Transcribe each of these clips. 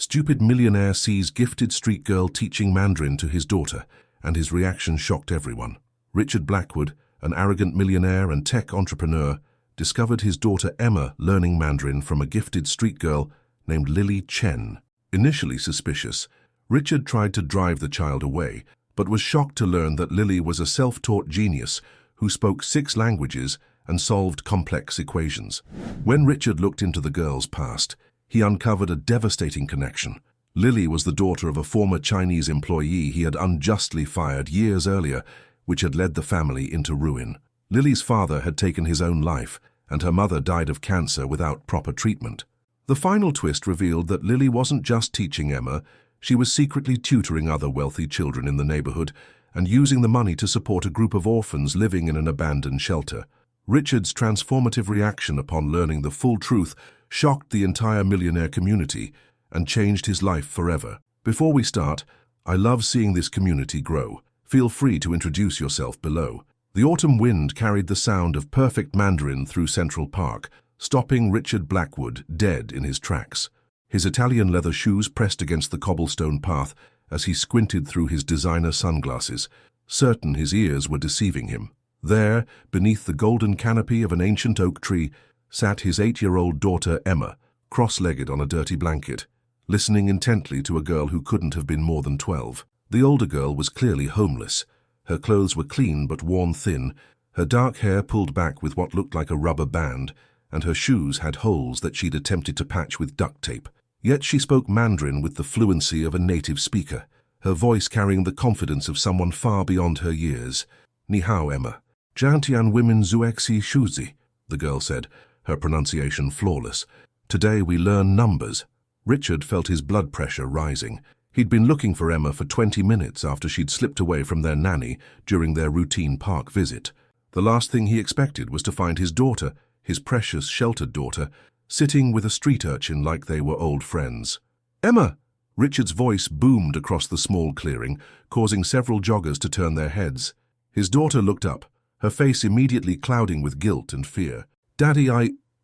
Stupid millionaire sees gifted street girl teaching Mandarin to his daughter, and his reaction shocked everyone. Richard Blackwood, an arrogant millionaire and tech entrepreneur, discovered his daughter Emma learning Mandarin from a gifted street girl named Lily Chen. Initially suspicious, Richard tried to drive the child away, but was shocked to learn that Lily was a self-taught genius who spoke 6 languages and solved complex equations. When Richard looked into the girl's past, he uncovered a devastating connection. Lily was the daughter of a former Chinese employee he had unjustly fired years earlier, which had led the family into ruin. Lily's father had taken his own life, and her mother died of cancer without proper treatment. The final twist revealed that Lily wasn't just teaching Emma, she was secretly tutoring other wealthy children in the neighborhood and using the money to support a group of orphans living in an abandoned shelter. Richard's transformative reaction upon learning the full truth shocked the entire millionaire community and changed his life forever. Before we start, I love seeing this community grow. Feel free to introduce yourself below. The autumn wind carried the sound of perfect Mandarin through Central Park, stopping Richard Blackwood dead in his tracks. His Italian leather shoes pressed against the cobblestone path as he squinted through his designer sunglasses, certain his ears were deceiving him. There, beneath the golden canopy of an ancient oak tree, sat his 8-year-old daughter Emma, cross-legged on a dirty blanket, listening intently to a girl who couldn't have been more than 12. The older girl was clearly homeless. Her clothes were clean but worn thin, her dark hair pulled back with what looked like a rubber band, and her shoes had holes that she'd attempted to patch with duct tape. Yet she spoke Mandarin with the fluency of a native speaker, her voice carrying the confidence of someone far beyond her years. Ni hao, Emma. Jiantian women zuexi shuzi, the girl said, her pronunciation flawless. Today we learn numbers. Richard felt his blood pressure rising. He'd been looking for Emma for 20 minutes after she'd slipped away from their nanny during their routine park visit. The last thing he expected was to find his daughter, his precious sheltered daughter, sitting with a street urchin like they were old friends. "Emma!" Richard's voice boomed across the small clearing, causing several joggers to turn their heads. His daughter looked up, her face immediately clouding with guilt and fear. "Daddy,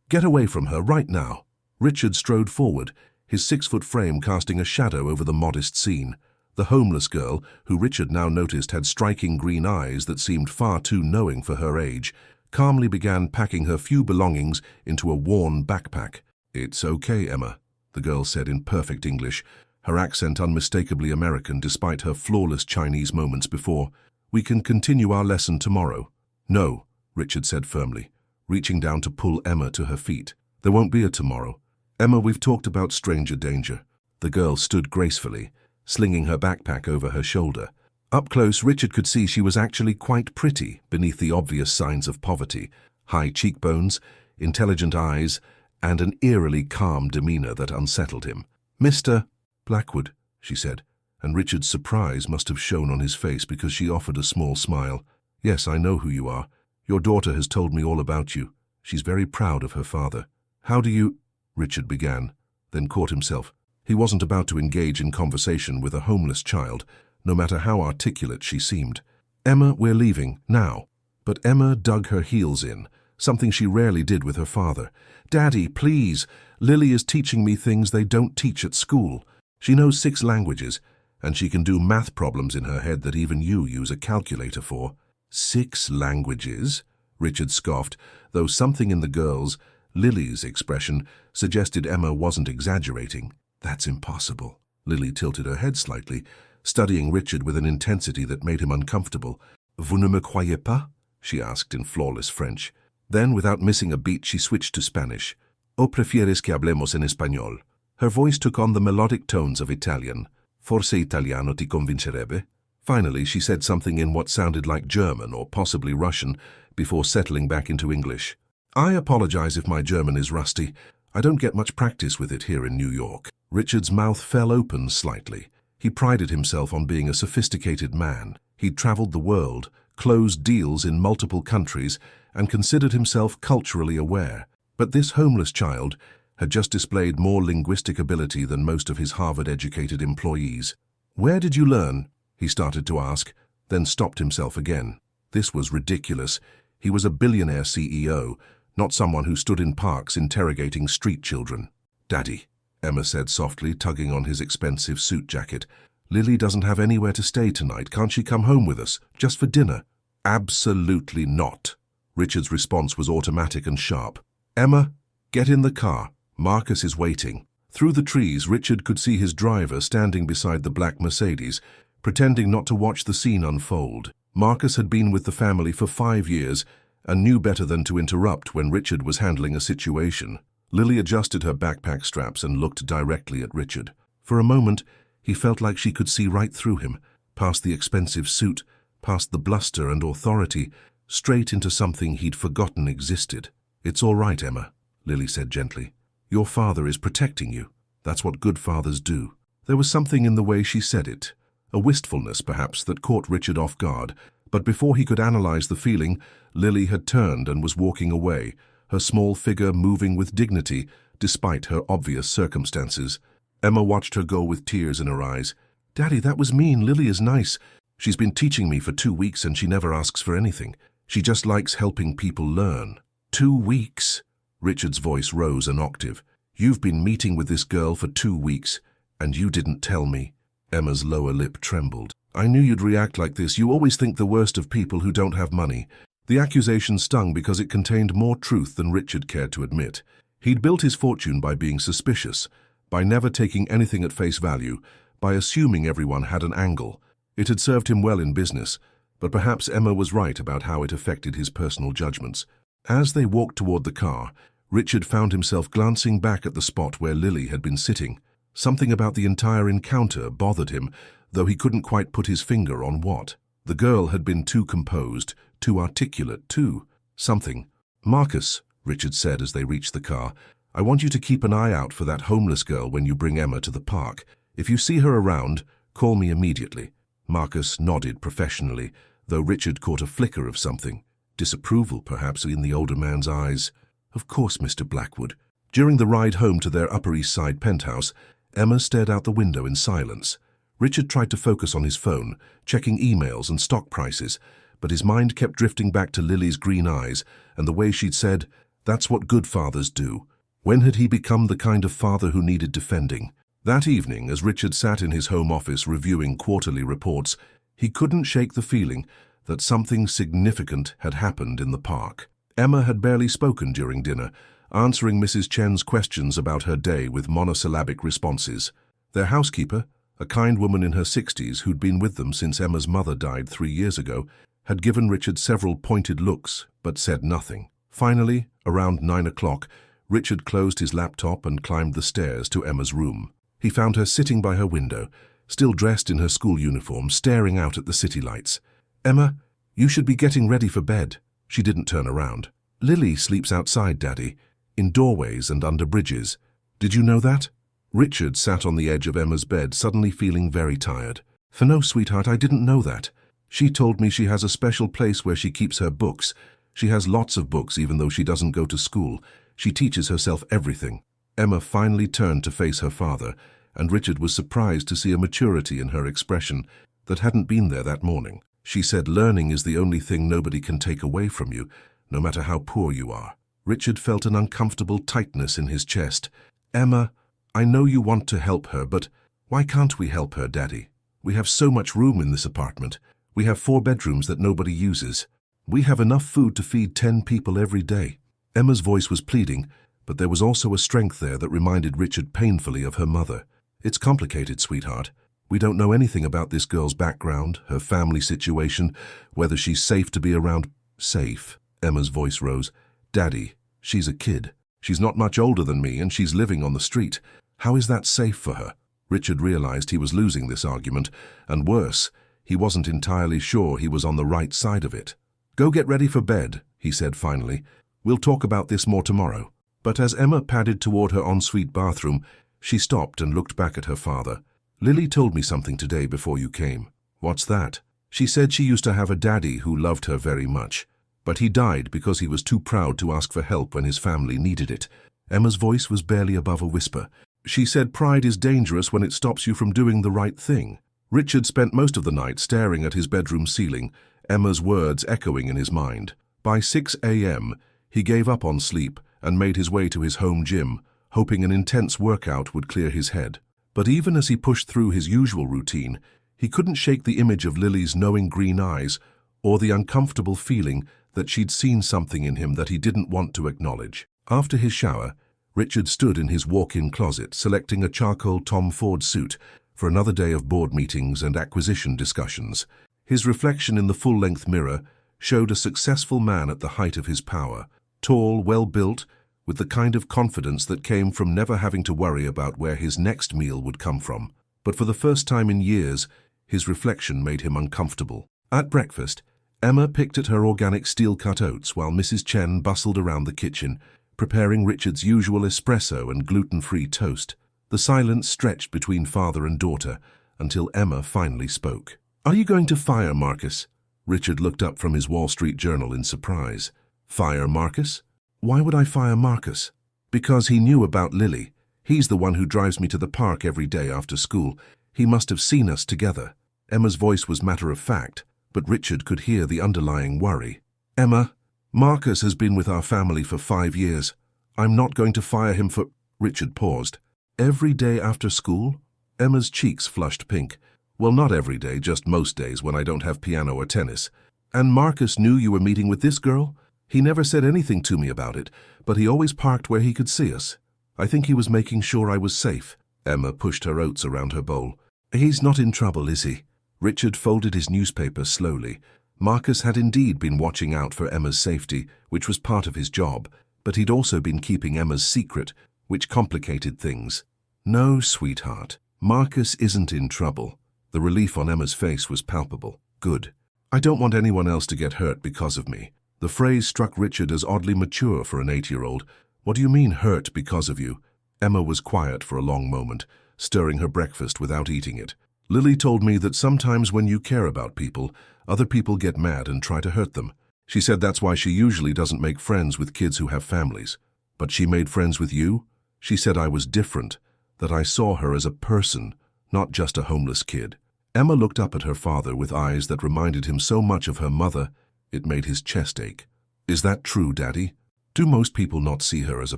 Get away from her right now." Richard strode forward, his 6-foot frame casting a shadow over the modest scene. The homeless girl, who Richard now noticed had striking green eyes that seemed far too knowing for her age, calmly began packing her few belongings into a worn backpack. "It's okay, Emma," the girl said in perfect English, her accent unmistakably American despite her flawless Chinese moments before. "We can continue our lesson tomorrow." "No," Richard said firmly, reaching down to pull Emma to her feet. "There won't be a tomorrow. Emma, we've talked about stranger danger." The girl stood gracefully, slinging her backpack over her shoulder. Up close, Richard could see she was actually quite pretty beneath the obvious signs of poverty: high cheekbones, intelligent eyes, and an eerily calm demeanor that unsettled him. "Mr. Blackwood," she said, and Richard's surprise must have shown on his face because she offered a small smile. "Yes, I know who you are. Your daughter has told me all about you. She's very proud of her father." "How do you—" Richard began, then caught himself. He wasn't about to engage in conversation with a homeless child, no matter how articulate she seemed. "Emma, we're leaving, now." But Emma dug her heels in, something she rarely did with her father. "Daddy, please. Lily is teaching me things they don't teach at school. She knows 6 languages, and she can do math problems in her head that even you use a calculator for." "6 languages?" Richard scoffed, though something in the girl's, Lily's, expression suggested Emma wasn't exaggerating. "That's impossible." Lily tilted her head slightly, studying Richard with an intensity that made him uncomfortable. "Vous ne me croyez pas?" she asked in flawless French. Then, without missing a beat, she switched to Spanish. "O prefieres que hablemos en español?" Her voice took on the melodic tones of Italian. "Forse italiano ti convincerebbe?" Finally, she said something in what sounded like German or possibly Russian before settling back into English. "I apologize if my German is rusty. I don't get much practice with it here in New York." Richard's mouth fell open slightly. He prided himself on being a sophisticated man. He'd traveled the world, closed deals in multiple countries, and considered himself culturally aware. But this homeless child had just displayed more linguistic ability than most of his Harvard-educated employees. "Where did you learn?" he started to ask, then stopped himself again. This was ridiculous. He was a billionaire CEO, not someone who stood in parks interrogating street children. "Daddy," Emma said softly, tugging on his expensive suit jacket. Lily doesn't have anywhere to stay tonight. Can't she come home with us, just for dinner? Absolutely not. Richard's response was automatic and sharp. Emma, get in the car. Marcus is waiting. Through the trees, Richard could see his driver standing beside the black Mercedes, pretending not to watch the scene unfold. Marcus had been with the family for 5 years and knew better than to interrupt when Richard was handling a situation. Lily adjusted her backpack straps and looked directly at Richard. For a moment, he felt like she could see right through him, past the expensive suit, past the bluster and authority, straight into something he'd forgotten existed. It's all right, Emma, Lily said gently. Your father is protecting you. That's what good fathers do. There was something in the way she said it, a wistfulness perhaps that caught Richard off guard, but before he could analyze the feeling, Lily had turned and was walking away, her small figure moving with dignity despite her obvious circumstances. Emma watched her go with tears in her eyes. Daddy, that was mean. Lily is nice. She's been teaching me for 2 weeks and she never asks for anything. She just likes helping people learn. 2 weeks? Richard's voice rose an octave. You've been meeting with this girl for 2 weeks, and you didn't tell me. Emma's lower lip trembled. I knew you'd react like this. You always think the worst of people who don't have money. The accusation stung because it contained more truth than Richard cared to admit. He'd built his fortune by being suspicious, by never taking anything at face value, by assuming everyone had an angle. It had served him well in business, but perhaps Emma was right about how it affected his personal judgments. As they walked toward the car, Richard found himself glancing back at the spot where Lily had been sitting. Something about the entire encounter bothered him, though he couldn't quite put his finger on what. The girl had been too composed, too articulate, too something. Marcus, Richard said as they reached the car, I want you to keep an eye out for that homeless girl when you bring Emma to the park. If you see her around, call me immediately. Marcus nodded professionally, though Richard caught a flicker of something. Disapproval, perhaps, in the older man's eyes. Of course, Mr. Blackwood. During the ride home to their Upper East Side penthouse, Emma stared out the window in silence. Richard tried to focus on his phone, checking emails and stock prices, but his mind kept drifting back to Lily's green eyes and the way she'd said, that's what good fathers do. When had he become the kind of father who needed defending? That evening, as Richard sat in his home office reviewing quarterly reports, he couldn't shake the feeling that something significant had happened in the park. Emma had barely spoken during dinner, answering Mrs. Chen's questions about her day with monosyllabic responses. Their housekeeper, a kind woman in her 60s who'd been with them since Emma's mother died 3 years ago, had given Richard several pointed looks, but said nothing. Finally, around 9 o'clock, Richard closed his laptop and climbed the stairs to Emma's room. He found her sitting by her window, still dressed in her school uniform, staring out at the city lights. Emma, you should be getting ready for bed. She didn't turn around. Lily sleeps outside, Daddy, in doorways and under bridges. Did you know that? Richard sat on the edge of Emma's bed, suddenly feeling very tired. For no, sweetheart, I didn't know that. She told me she has a special place where she keeps her books. She has lots of books even though she doesn't go to school. She teaches herself everything. Emma finally turned to face her father, and Richard was surprised to see a maturity in her expression that hadn't been there that morning. She said learning is the only thing nobody can take away from you, no matter how poor you are. Richard felt an uncomfortable tightness in his chest. Emma, I know you want to help her, but why can't we help her, Daddy? We have so much room in this apartment. We have 4 bedrooms that nobody uses. We have enough food to feed 10 people every day. Emma's voice was pleading, but there was also a strength there that reminded Richard painfully of her mother. It's complicated, sweetheart. We don't know anything about this girl's background, her family situation, whether she's safe to be around. Safe? Emma's voice rose. Daddy, she's a kid. She's not much older than me and she's living on the street. How is that safe for her? Richard realized he was losing this argument, and worse, he wasn't entirely sure he was on the right side of it. Go get ready for bed, he said finally. We'll talk about this more tomorrow. But as Emma padded toward her ensuite bathroom, she stopped and looked back at her father. Lily told me something today before you came. What's that? She said she used to have a daddy who loved her very much, but he died because he was too proud to ask for help when his family needed it. Emma's voice was barely above a whisper. She said pride is dangerous when it stops you from doing the right thing. Richard spent most of the night staring at his bedroom ceiling, Emma's words echoing in his mind. By 6 a.m., he gave up on sleep and made his way to his home gym, hoping an intense workout would clear his head. But even as he pushed through his usual routine, he couldn't shake the image of Lily's knowing green eyes or the uncomfortable feeling that she'd seen something in him that he didn't want to acknowledge. After his shower, Richard stood in his walk-in closet selecting a charcoal Tom Ford suit for another day of board meetings and acquisition discussions. His reflection in the full-length mirror showed a successful man at the height of his power, tall, well-built, with the kind of confidence that came from never having to worry about where his next meal would come from. But for the first time in years, his reflection made him uncomfortable. At breakfast, Emma picked at her organic steel-cut oats while Mrs. Chen bustled around the kitchen, preparing Richard's usual espresso and gluten-free toast. The silence stretched between father and daughter until Emma finally spoke. "Are you going to fire Marcus?" Richard looked up from his Wall Street Journal in surprise. "Fire Marcus? Why would I fire Marcus?" "Because he knew about Lily. He's the one who drives me to the park every day after school. He must have seen us together." Emma's voice was matter-of-fact, but Richard could hear the underlying worry. "Emma, Marcus has been with our family for 5 years. I'm not going to fire him for—" Richard paused. "Every day after school?" Emma's cheeks flushed pink. "Well, not every day, just most days when I don't have piano or tennis." "And Marcus knew you were meeting with this girl?" "He never said anything to me about it, but he always parked where he could see us. I think he was making sure I was safe." Emma pushed her oats around her bowl. "He's not in trouble, is he?" Richard folded his newspaper slowly. Marcus had indeed been watching out for Emma's safety, which was part of his job, but he'd also been keeping Emma's secret, which complicated things. "No, sweetheart, Marcus isn't in trouble." The relief on Emma's face was palpable. "Good. I don't want anyone else to get hurt because of me." The phrase struck Richard as oddly mature for an 8-year-old. "What do you mean, hurt because of you?" Emma was quiet for a long moment, stirring her breakfast without eating it. "Lily told me that sometimes when you care about people, other people get mad and try to hurt them. She said that's why she usually doesn't make friends with kids who have families. But she made friends with you? She said I was different, that I saw her as a person, not just a homeless kid." Emma looked up at her father with eyes that reminded him so much of her mother, it made his chest ache. "Is that true, Daddy? Do most people not see her as a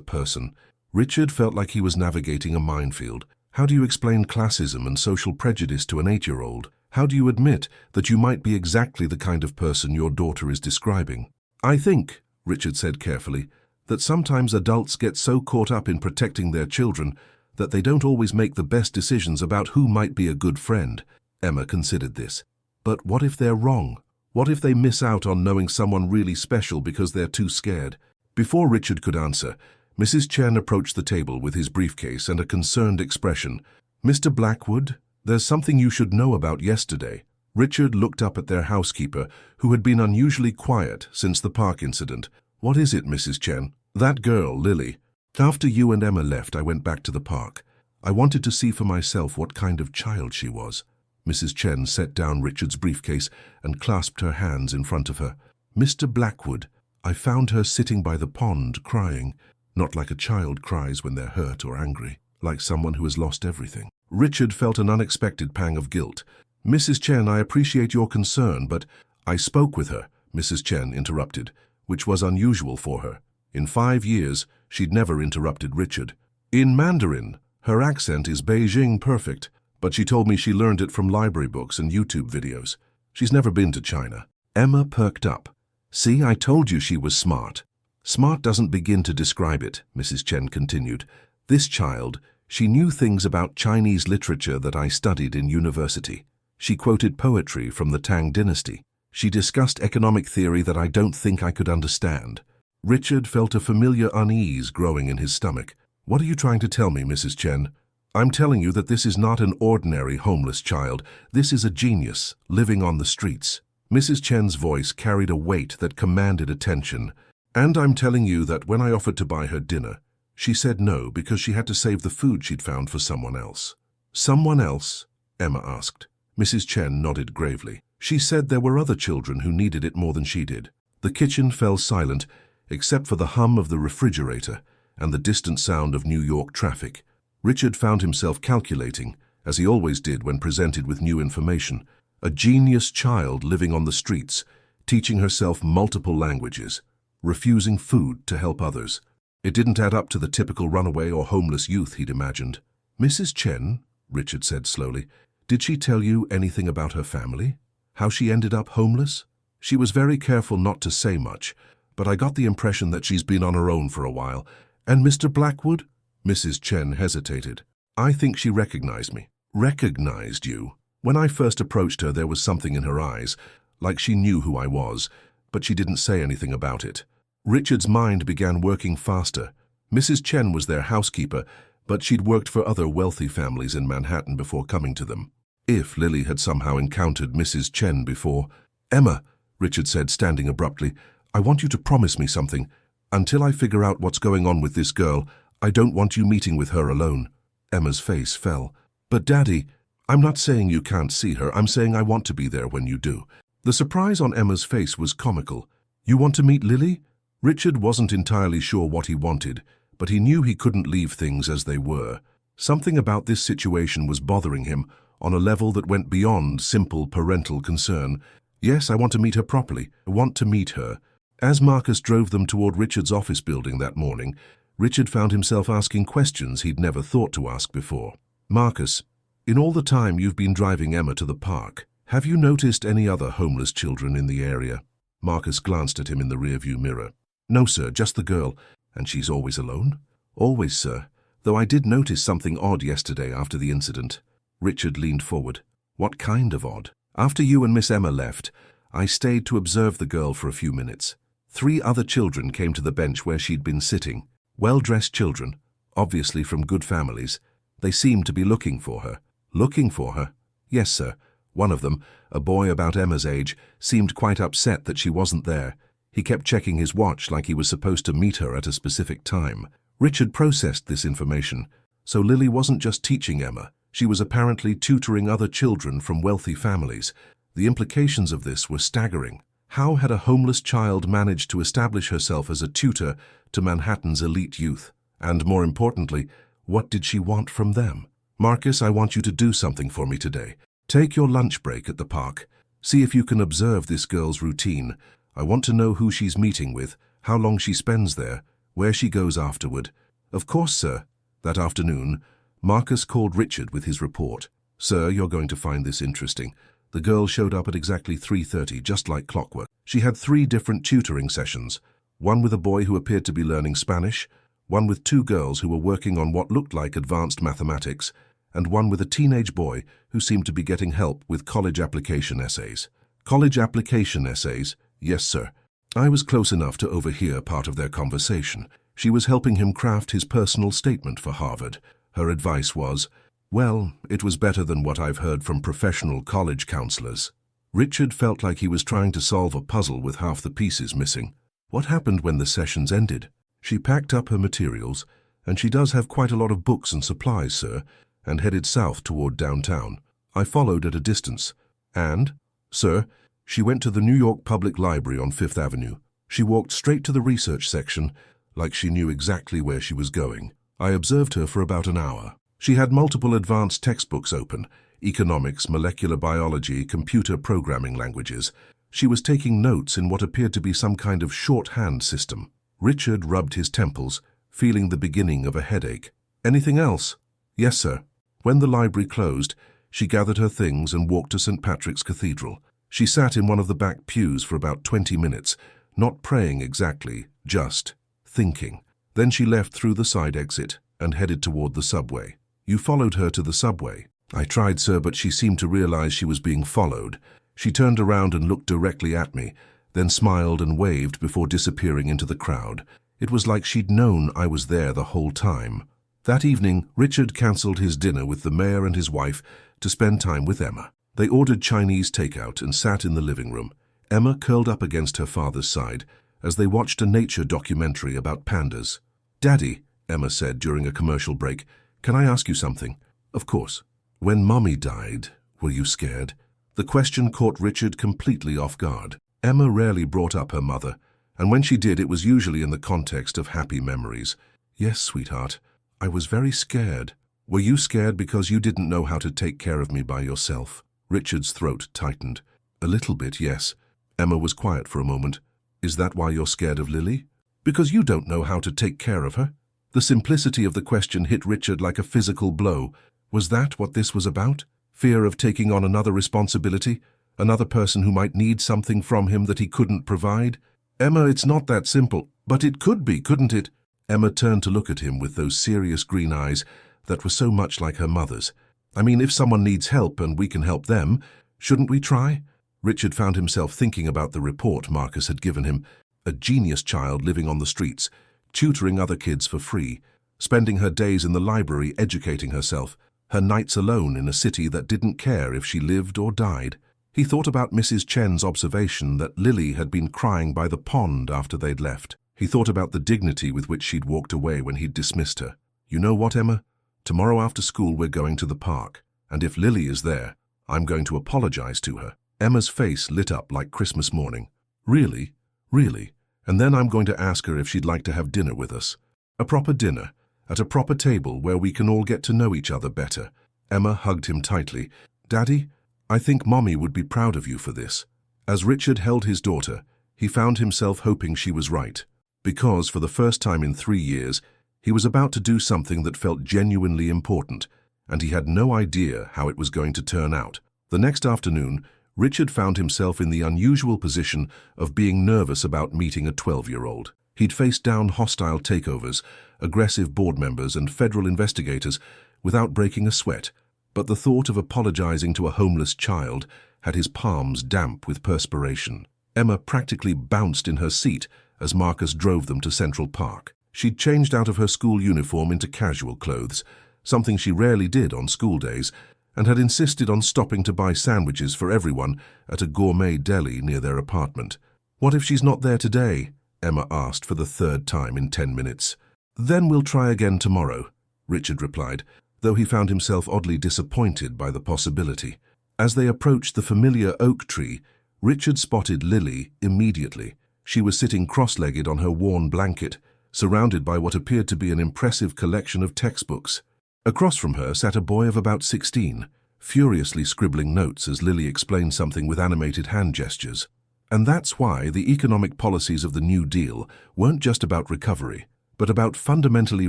person?" Richard felt like he was navigating a minefield. How do you explain classism and social prejudice to an 8-year-old? How do you admit that you might be exactly the kind of person your daughter is describing? "I think," Richard said carefully, "that sometimes adults get so caught up in protecting their children that they don't always make the best decisions about who might be a good friend." Emma considered this. "But what if they're wrong? What if they miss out on knowing someone really special because they're too scared?" Before Richard could answer, Mrs. Chen approached the table with his briefcase and a concerned expression. "Mr. Blackwood, there's something you should know about yesterday." Richard looked up at their housekeeper, who had been unusually quiet since the park incident. "What is it, Mrs. Chen?" "That girl, Lily. After you and Emma left, I went back to the park. I wanted to see for myself what kind of child she was." Mrs. Chen set down Richard's briefcase and clasped her hands in front of her. "Mr. Blackwood, I found her sitting by the pond crying, not like a child cries when they're hurt or angry, like someone who has lost everything." Richard felt an unexpected pang of guilt. "Mrs. Chen, I appreciate your concern, but—" "I spoke with her," Mrs. Chen interrupted, which was unusual for her. In 5 years, she'd never interrupted Richard. "In Mandarin. Her accent is Beijing perfect, but she told me she learned it from library books and YouTube videos. She's never been to China." Emma perked up. "See, I told you she was smart." "Smart doesn't begin to describe it," Mrs. Chen continued. "This child, she knew things about Chinese literature that I studied in university. She quoted poetry from the Tang dynasty. She discussed economic theory that I don't think I could understand." Richard felt a familiar unease growing in his stomach. "What are you trying to tell me, Mrs. Chen?" "I'm telling you that this is not an ordinary homeless child. This is a genius, living on the streets." Mrs. Chen's voice carried a weight that commanded attention. "And I'm telling you that when I offered to buy her dinner, she said no because she had to save the food she'd found for someone else." "Someone else?" Emma asked. Mrs. Chen nodded gravely. "She said there were other children who needed it more than she did." The kitchen fell silent, except for the hum of the refrigerator and the distant sound of New York traffic. Richard found himself calculating, as he always did when presented with new information. A genius child living on the streets, teaching herself multiple languages, refusing food to help others. It didn't add up to the typical runaway or homeless youth he'd imagined. "Mrs. Chen," Richard said slowly, "did she tell you anything about her family? How she ended up homeless?" "She was very careful not to say much, but I got the impression that she's been on her own for a while." "And Mr. Blackwood?" Mrs. Chen hesitated. "I think she recognized me." "Recognized you?" "When I first approached her, there was something in her eyes, like she knew who I was, but she didn't say anything about it." Richard's mind began working faster. Mrs. Chen was their housekeeper, but she'd worked for other wealthy families in Manhattan before coming to them. If Lily had somehow encountered Mrs. Chen before... "Emma," Richard said, standing abruptly, "I want you to promise me something. Until I figure out what's going on with this girl, I don't want you meeting with her alone." Emma's face fell. "But Daddy, I'm not saying you can't see her, I'm saying I want to be there when you do." The surprise on Emma's face was comical. "You want to meet Lily?" Richard wasn't entirely sure what he wanted, but he knew he couldn't leave things as they were. Something about this situation was bothering him on a level that went beyond simple parental concern. "Yes, I want to meet her properly. I want to meet her." As Marcus drove them toward Richard's office building that morning, Richard found himself asking questions he'd never thought to ask before. "Marcus, in all the time you've been driving Emma to the park, have you noticed any other homeless children in the area?" Marcus glanced at him in the rearview mirror. "No, sir, just the girl." "And she's always alone?" "Always, sir, though I did notice something odd yesterday after the incident." Richard leaned forward. "What kind of odd?" "After you and Miss Emma left, I stayed to observe the girl for a few minutes. 3 other children came to the bench where she'd been sitting. Well-dressed children, obviously from good families. They seemed to be looking for her." "Looking for her?" "Yes, sir. One of them, a boy about Emma's age, seemed quite upset that she wasn't there. He kept checking his watch like he was supposed to meet her at a specific time." Richard processed this information. So Lily wasn't just teaching Emma. She was apparently tutoring other children from wealthy families. The implications of this were staggering. How had a homeless child managed to establish herself as a tutor to Manhattan's elite youth? And more importantly, what did she want from them? "Marcus, I want you to do something for me today. Take your lunch break at the park. See if you can observe this girl's routine. I want to know who she's meeting with, how long she spends there, where she goes afterward." "Of course, sir." That afternoon, Marcus called Richard with his report. "Sir, you're going to find this interesting. The girl showed up at exactly 3:30, just like clockwork. She had 3 different tutoring sessions, one with a boy who appeared to be learning Spanish, one with 2 girls who were working on what looked like advanced mathematics, and one with a teenage boy who seemed to be getting help with college application essays." "College application essays?" "Yes, sir. I was close enough to overhear part of their conversation. She was helping him craft his personal statement for Harvard. Her advice was, well, it was better than what I've heard from professional college counselors." Richard felt like he was trying to solve a puzzle with half the pieces missing. "What happened when the sessions ended?" "She packed up her materials, and she does have quite a lot of books and supplies, sir, and headed south toward downtown. I followed at a distance. And, sir, she went to the New York Public Library on 5th Avenue. She walked straight to the research section, like she knew exactly where she was going. I observed her for about an hour. She had multiple advanced textbooks open, economics, molecular biology, computer programming languages. She was taking notes in what appeared to be some kind of shorthand system." Richard rubbed his temples, feeling the beginning of a headache. "Anything else?" "Yes, sir. When the library closed, she gathered her things and walked to St. Patrick's Cathedral. She sat in one of the back pews for about 20 minutes, not praying exactly, just thinking. Then she left through the side exit and headed toward the subway." "You followed her to the subway?" "I tried, sir, but she seemed to realize she was being followed. She turned around and looked directly at me, then smiled and waved before disappearing into the crowd. It was like she'd known I was there the whole time." That evening, Richard cancelled his dinner with the mayor and his wife to spend time with Emma. They ordered Chinese takeout and sat in the living room, Emma curled up against her father's side, as they watched a nature documentary about pandas. "Daddy," Emma said during a commercial break, "can I ask you something?" "Of course." "When Mommy died, were you scared?" The question caught Richard completely off guard. Emma rarely brought up her mother, and when she did, it was usually in the context of happy memories. "Yes, sweetheart. I was very scared." "Were you scared because you didn't know how to take care of me by yourself?" Richard's throat tightened. "A little bit, yes." Emma was quiet for a moment. "Is that why you're scared of Lily?" Because you don't know how to take care of her? The simplicity of the question hit Richard like a physical blow. Was that what this was about? Fear of taking on another responsibility? Another person who might need something from him that he couldn't provide? Emma, it's not that simple. But it could be, couldn't it? Emma turned to look at him with those serious green eyes that were so much like her mother's. I mean, if someone needs help and we can help them, shouldn't we try? Richard found himself thinking about the report Marcus had given him. A genius child living on the streets, tutoring other kids for free, spending her days in the library educating herself, her nights alone in a city that didn't care if she lived or died. He thought about Mrs. Chen's observation that Lily had been crying by the pond after they'd left. He thought about the dignity with which she'd walked away when he'd dismissed her. You know what, Emma? Tomorrow after school we're going to the park, and if Lily is there, I'm going to apologize to her. Emma's face lit up like Christmas morning. Really? Really? And then I'm going to ask her if she'd like to have dinner with us. A proper dinner, at a proper table where we can all get to know each other better. Emma hugged him tightly. Daddy, I think Mommy would be proud of you for this. As Richard held his daughter, he found himself hoping she was right. Because, for the first time in 3 years, he was about to do something that felt genuinely important, and he had no idea how it was going to turn out. The next afternoon, Richard found himself in the unusual position of being nervous about meeting a 12-year-old. He'd faced down hostile takeovers, aggressive board members and federal investigators without breaking a sweat, but the thought of apologizing to a homeless child had his palms damp with perspiration. Emma practically bounced in her seat as Marcus drove them to Central Park. She'd changed out of her school uniform into casual clothes, something she rarely did on school days, and had insisted on stopping to buy sandwiches for everyone at a gourmet deli near their apartment. What if she's not there today? Emma asked for the 3rd time in 10 minutes. Then we'll try again tomorrow, Richard replied, though he found himself oddly disappointed by the possibility. As they approached the familiar oak tree, Richard spotted Lily immediately. She was sitting cross-legged on her worn blanket, surrounded by what appeared to be an impressive collection of textbooks. Across from her sat a boy of about 16, furiously scribbling notes as Lily explained something with animated hand gestures. And that's why the economic policies of the New Deal weren't just about recovery, but about fundamentally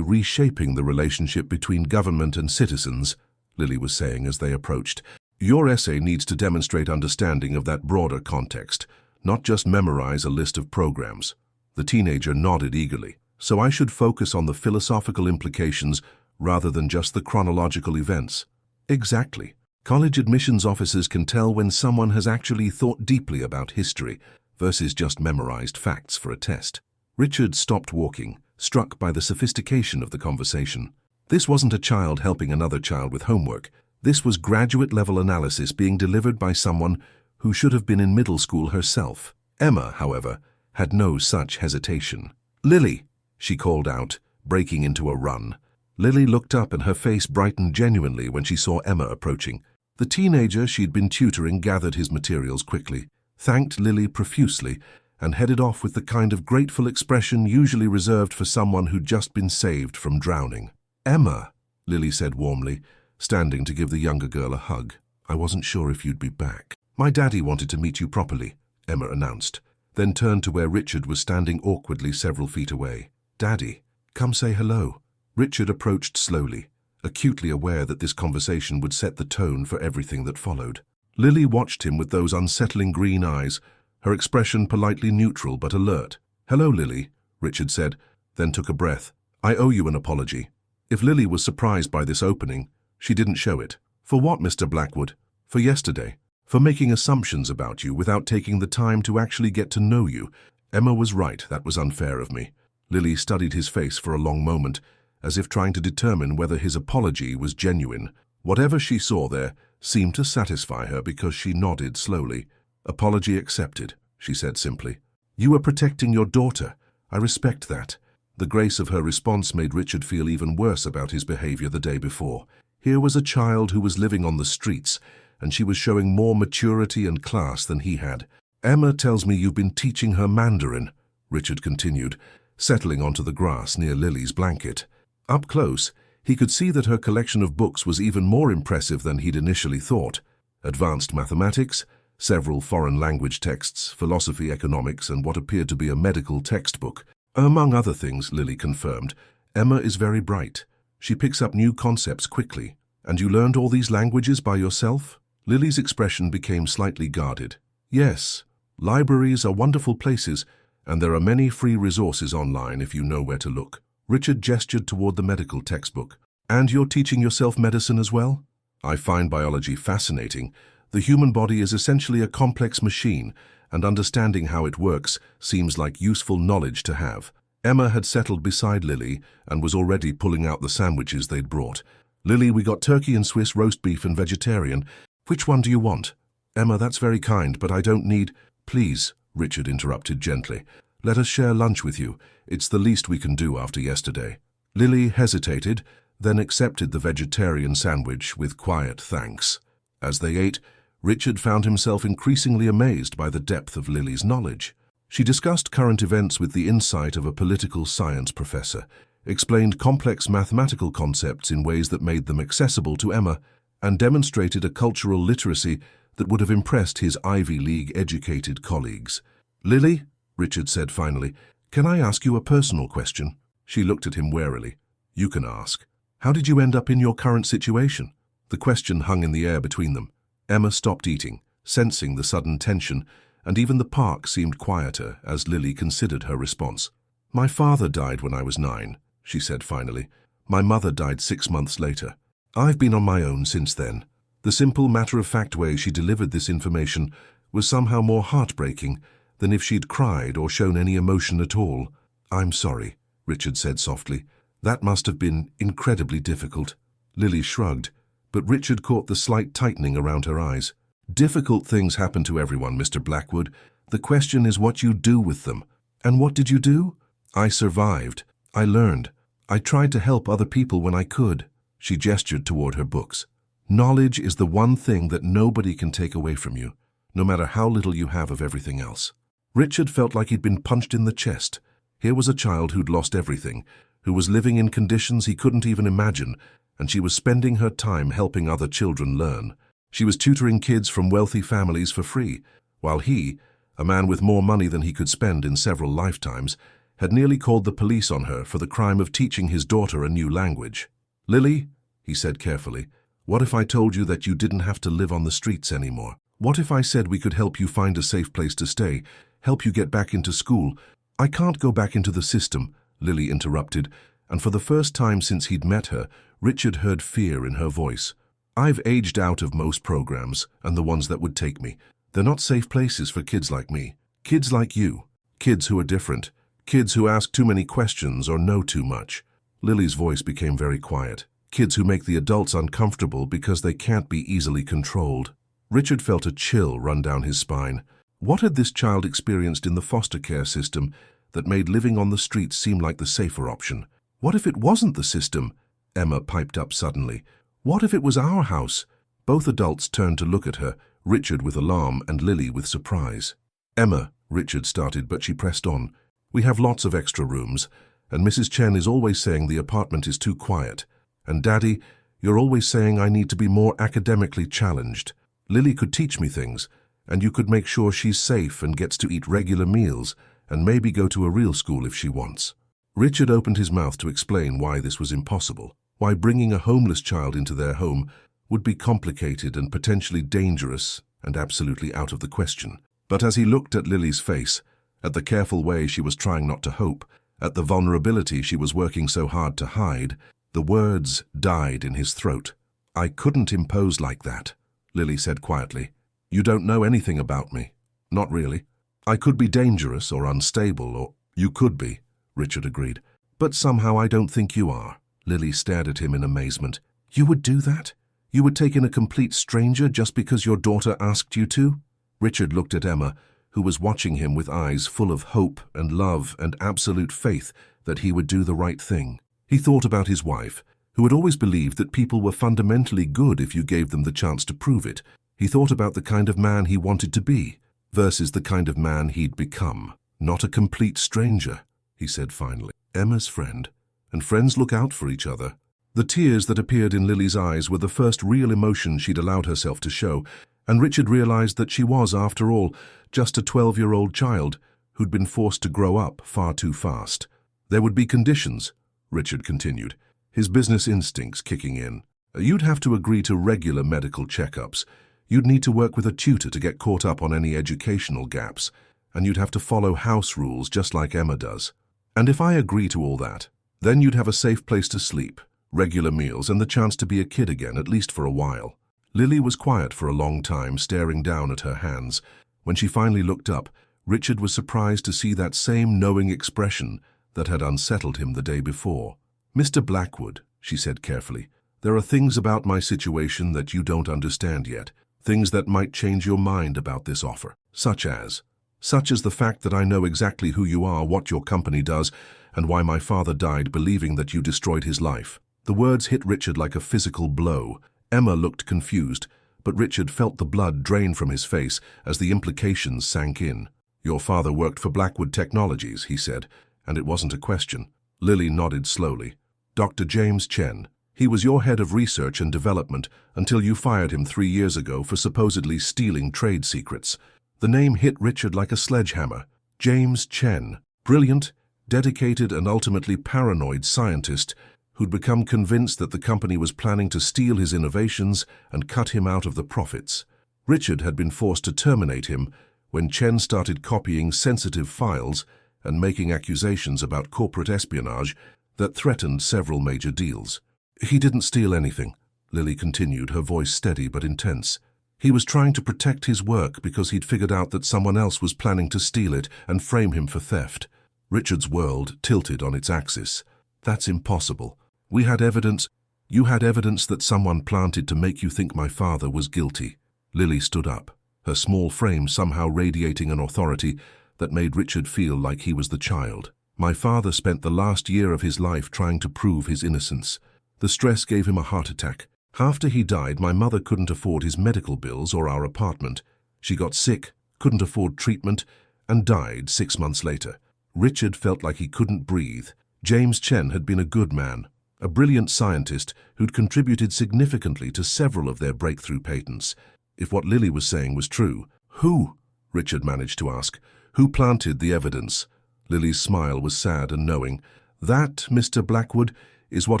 reshaping the relationship between government and citizens, Lily was saying as they approached. Your essay needs to demonstrate understanding of that broader context, not just memorize a list of programs. The teenager nodded eagerly. So I should focus on the philosophical implications rather than just the chronological events. Exactly. College admissions officers can tell when someone has actually thought deeply about history versus just memorized facts for a test. Richard stopped walking, struck by the sophistication of the conversation. This wasn't a child helping another child with homework. This was graduate-level analysis being delivered by someone who should have been in middle school herself. Emma, however, had no such hesitation. Lily, she called out, breaking into a run. Lily looked up and her face brightened genuinely when she saw Emma approaching. The teenager she'd been tutoring gathered his materials quickly, thanked Lily profusely, and headed off with the kind of grateful expression usually reserved for someone who'd just been saved from drowning. Emma, Lily said warmly, standing to give the younger girl a hug. I wasn't sure if you'd be back. My daddy wanted to meet you properly, Emma announced, then turned to where Richard was standing awkwardly several feet away. Daddy, come say hello. Richard approached slowly, acutely aware that this conversation would set the tone for everything that followed. Lily watched him with those unsettling green eyes, her expression politely neutral but alert. Hello, Lily, Richard said, then took a breath. I owe you an apology. If Lily was surprised by this opening, she didn't show it. For what, Mr. Blackwood? For yesterday. For making assumptions about you without taking the time to actually get to know you. Emma was right, that was unfair of me. Lily studied his face for a long moment, as if trying to determine whether his apology was genuine. Whatever she saw there seemed to satisfy her because she nodded slowly. Apology accepted, she said simply. You were protecting your daughter. I respect that. The grace of her response made Richard feel even worse about his behavior the day before. Here was a child who was living on the streets, and she was showing more maturity and class than he had. Emma tells me you've been teaching her Mandarin, Richard continued, settling onto the grass near Lily's blanket. Up close, he could see that her collection of books was even more impressive than he'd initially thought. Advanced mathematics, several foreign language texts, philosophy, economics, and what appeared to be a medical textbook. Among other things, Lily confirmed, Emma is very bright. She picks up new concepts quickly. And you learned all these languages by yourself? Lily's expression became slightly guarded. Yes, libraries are wonderful places, and there are many free resources online if you know where to look. Richard gestured toward the medical textbook. And you're teaching yourself medicine as well? I find biology fascinating. The human body is essentially a complex machine, and understanding how it works seems like useful knowledge to have. Emma had settled beside Lily and was already pulling out the sandwiches they'd brought. Lily, we got turkey and Swiss, roast beef and vegetarian. Which one do you want? Emma, that's very kind, but I don't need... Please, Richard interrupted gently. Let us share lunch with you. It's the least we can do after yesterday. Lily hesitated, then accepted the vegetarian sandwich with quiet thanks. As they ate, Richard found himself increasingly amazed by the depth of Lily's knowledge. She discussed current events with the insight of a political science professor, explained complex mathematical concepts in ways that made them accessible to Emma, and demonstrated a cultural literacy that would have impressed his Ivy League-educated colleagues. Lily, Richard said finally, can I ask you a personal question? She looked at him warily. You can ask. How did you end up in your current situation? The question hung in the air between them. Emma stopped eating, sensing the sudden tension, and even the park seemed quieter as Lily considered her response. My father died when I was 9. She said finally. My mother died 6 months later. I've been on my own since then. The simple matter-of-fact way she delivered this information was somehow more heartbreaking than if she'd cried or shown any emotion at all. I'm sorry, Richard said softly. That must have been incredibly difficult. Lily shrugged, but Richard caught the slight tightening around her eyes. Difficult things happen to everyone, Mr. Blackwood. The question is what you do with them. And what did you do? I survived. I learned. I tried to help other people when I could. She gestured toward her books. Knowledge is the one thing that nobody can take away from you, no matter how little you have of everything else. Richard felt like he'd been punched in the chest. Here was a child who'd lost everything, who was living in conditions he couldn't even imagine, and she was spending her time helping other children learn. She was tutoring kids from wealthy families for free, while he, a man with more money than he could spend in several lifetimes, had nearly called the police on her for the crime of teaching his daughter a new language. Lily, he said carefully, what if I told you that you didn't have to live on the streets anymore? What if I said we could help you find a safe place to stay, help you get back into school? I can't go back into the system, Lily interrupted, and for the first time since he'd met her, Richard heard fear in her voice. I've aged out of most programs, and the ones that would take me. They're not safe places for kids like me. Kids like you. Kids who are different. Kids who ask too many questions or know too much. Lily's voice became very quiet. Kids who make the adults uncomfortable because they can't be easily controlled. Richard felt a chill run down his spine. What had this child experienced in the foster care system that made living on the streets seem like the safer option? What if it wasn't the system? Emma piped up suddenly. What if it was our house? Both adults turned to look at her, Richard with alarm and Lily with surprise. Emma, Richard started, but she pressed on. We have lots of extra rooms, and Mrs. Chen is always saying the apartment is too quiet. And Daddy, you're always saying I need to be more academically challenged. Lily could teach me things, and you could make sure she's safe and gets to eat regular meals, and maybe go to a real school if she wants. Richard opened his mouth to explain why this was impossible, why bringing a homeless child into their home would be complicated and potentially dangerous and absolutely out of the question. But as he looked at Lily's face, at the careful way she was trying not to hope, at the vulnerability she was working so hard to hide, the words died in his throat. I couldn't impose like that, Lily said quietly. You don't know anything about me. Not really. I could be dangerous or unstable, or you could be, Richard agreed. But somehow I don't think you are. Lily stared at him in amazement. You would do that? You would take in a complete stranger just because your daughter asked you to? Richard looked at Emma, who was watching him with eyes full of hope and love and absolute faith that he would do the right thing. He thought about his wife, who had always believed that people were fundamentally good if you gave them the chance to prove it. He thought about the kind of man he wanted to be versus the kind of man he'd become. Not a complete stranger, he said finally. Emma's friend, and friends look out for each other. The tears that appeared in Lily's eyes were the first real emotion she'd allowed herself to show, and Richard realized that she was, after all, just a 12-year-old child who'd been forced to grow up far too fast. There would be conditions, Richard continued, his business instincts kicking in. You'd have to agree to regular medical checkups. You'd need to work with a tutor to get caught up on any educational gaps, and you'd have to follow house rules just like Emma does. And if I agree to all that, then you'd have a safe place to sleep, regular meals, and the chance to be a kid again, at least for a while. Lily was quiet for a long time, staring down at her hands. When she finally looked up, Richard was surprised to see that same knowing expression that had unsettled him the day before. "Mr. Blackwood," she said carefully, "there are things about my situation that you don't understand yet, things that might change your mind about this offer, such as the fact that I know exactly who you are, what your company does, and why my father died believing that you destroyed his life." The words hit Richard like a physical blow. Emma looked confused, but Richard felt the blood drain from his face as the implications sank in. "Your father worked for Blackwood Technologies," he said, and it wasn't a question. Lily nodded slowly. "Dr. James Chen. He was your head of research and development until you fired him 3 years ago for supposedly stealing trade secrets." The name hit Richard like a sledgehammer. James Chen. Brilliant, dedicated, and ultimately paranoid scientist who'd become convinced that the company was planning to steal his innovations and cut him out of the profits. Richard had been forced to terminate him when Chen started copying sensitive files and making accusations about corporate espionage that threatened several major deals. "He didn't steal anything," Lily continued, her voice steady but intense. "He was trying to protect his work because he'd figured out that someone else was planning to steal it and frame him for theft." Richard's world tilted on its axis. "That's impossible. We had evidence. You had evidence that someone planted to make you think my father was guilty." Lily stood up, her small frame somehow radiating an authority that made Richard feel like he was the child. "My father spent the last year of his life trying to prove his innocence. The stress gave him a heart attack. After he died, my mother couldn't afford his medical bills or our apartment. She got sick, couldn't afford treatment, and died 6 months later." Richard felt like he couldn't breathe. James Chen had been a good man, a brilliant scientist who'd contributed significantly to several of their breakthrough patents. If what Lily was saying was true, who? Richard managed to ask. Who planted the evidence? Lily's smile was sad and knowing. "That, Mr. Blackwood, is what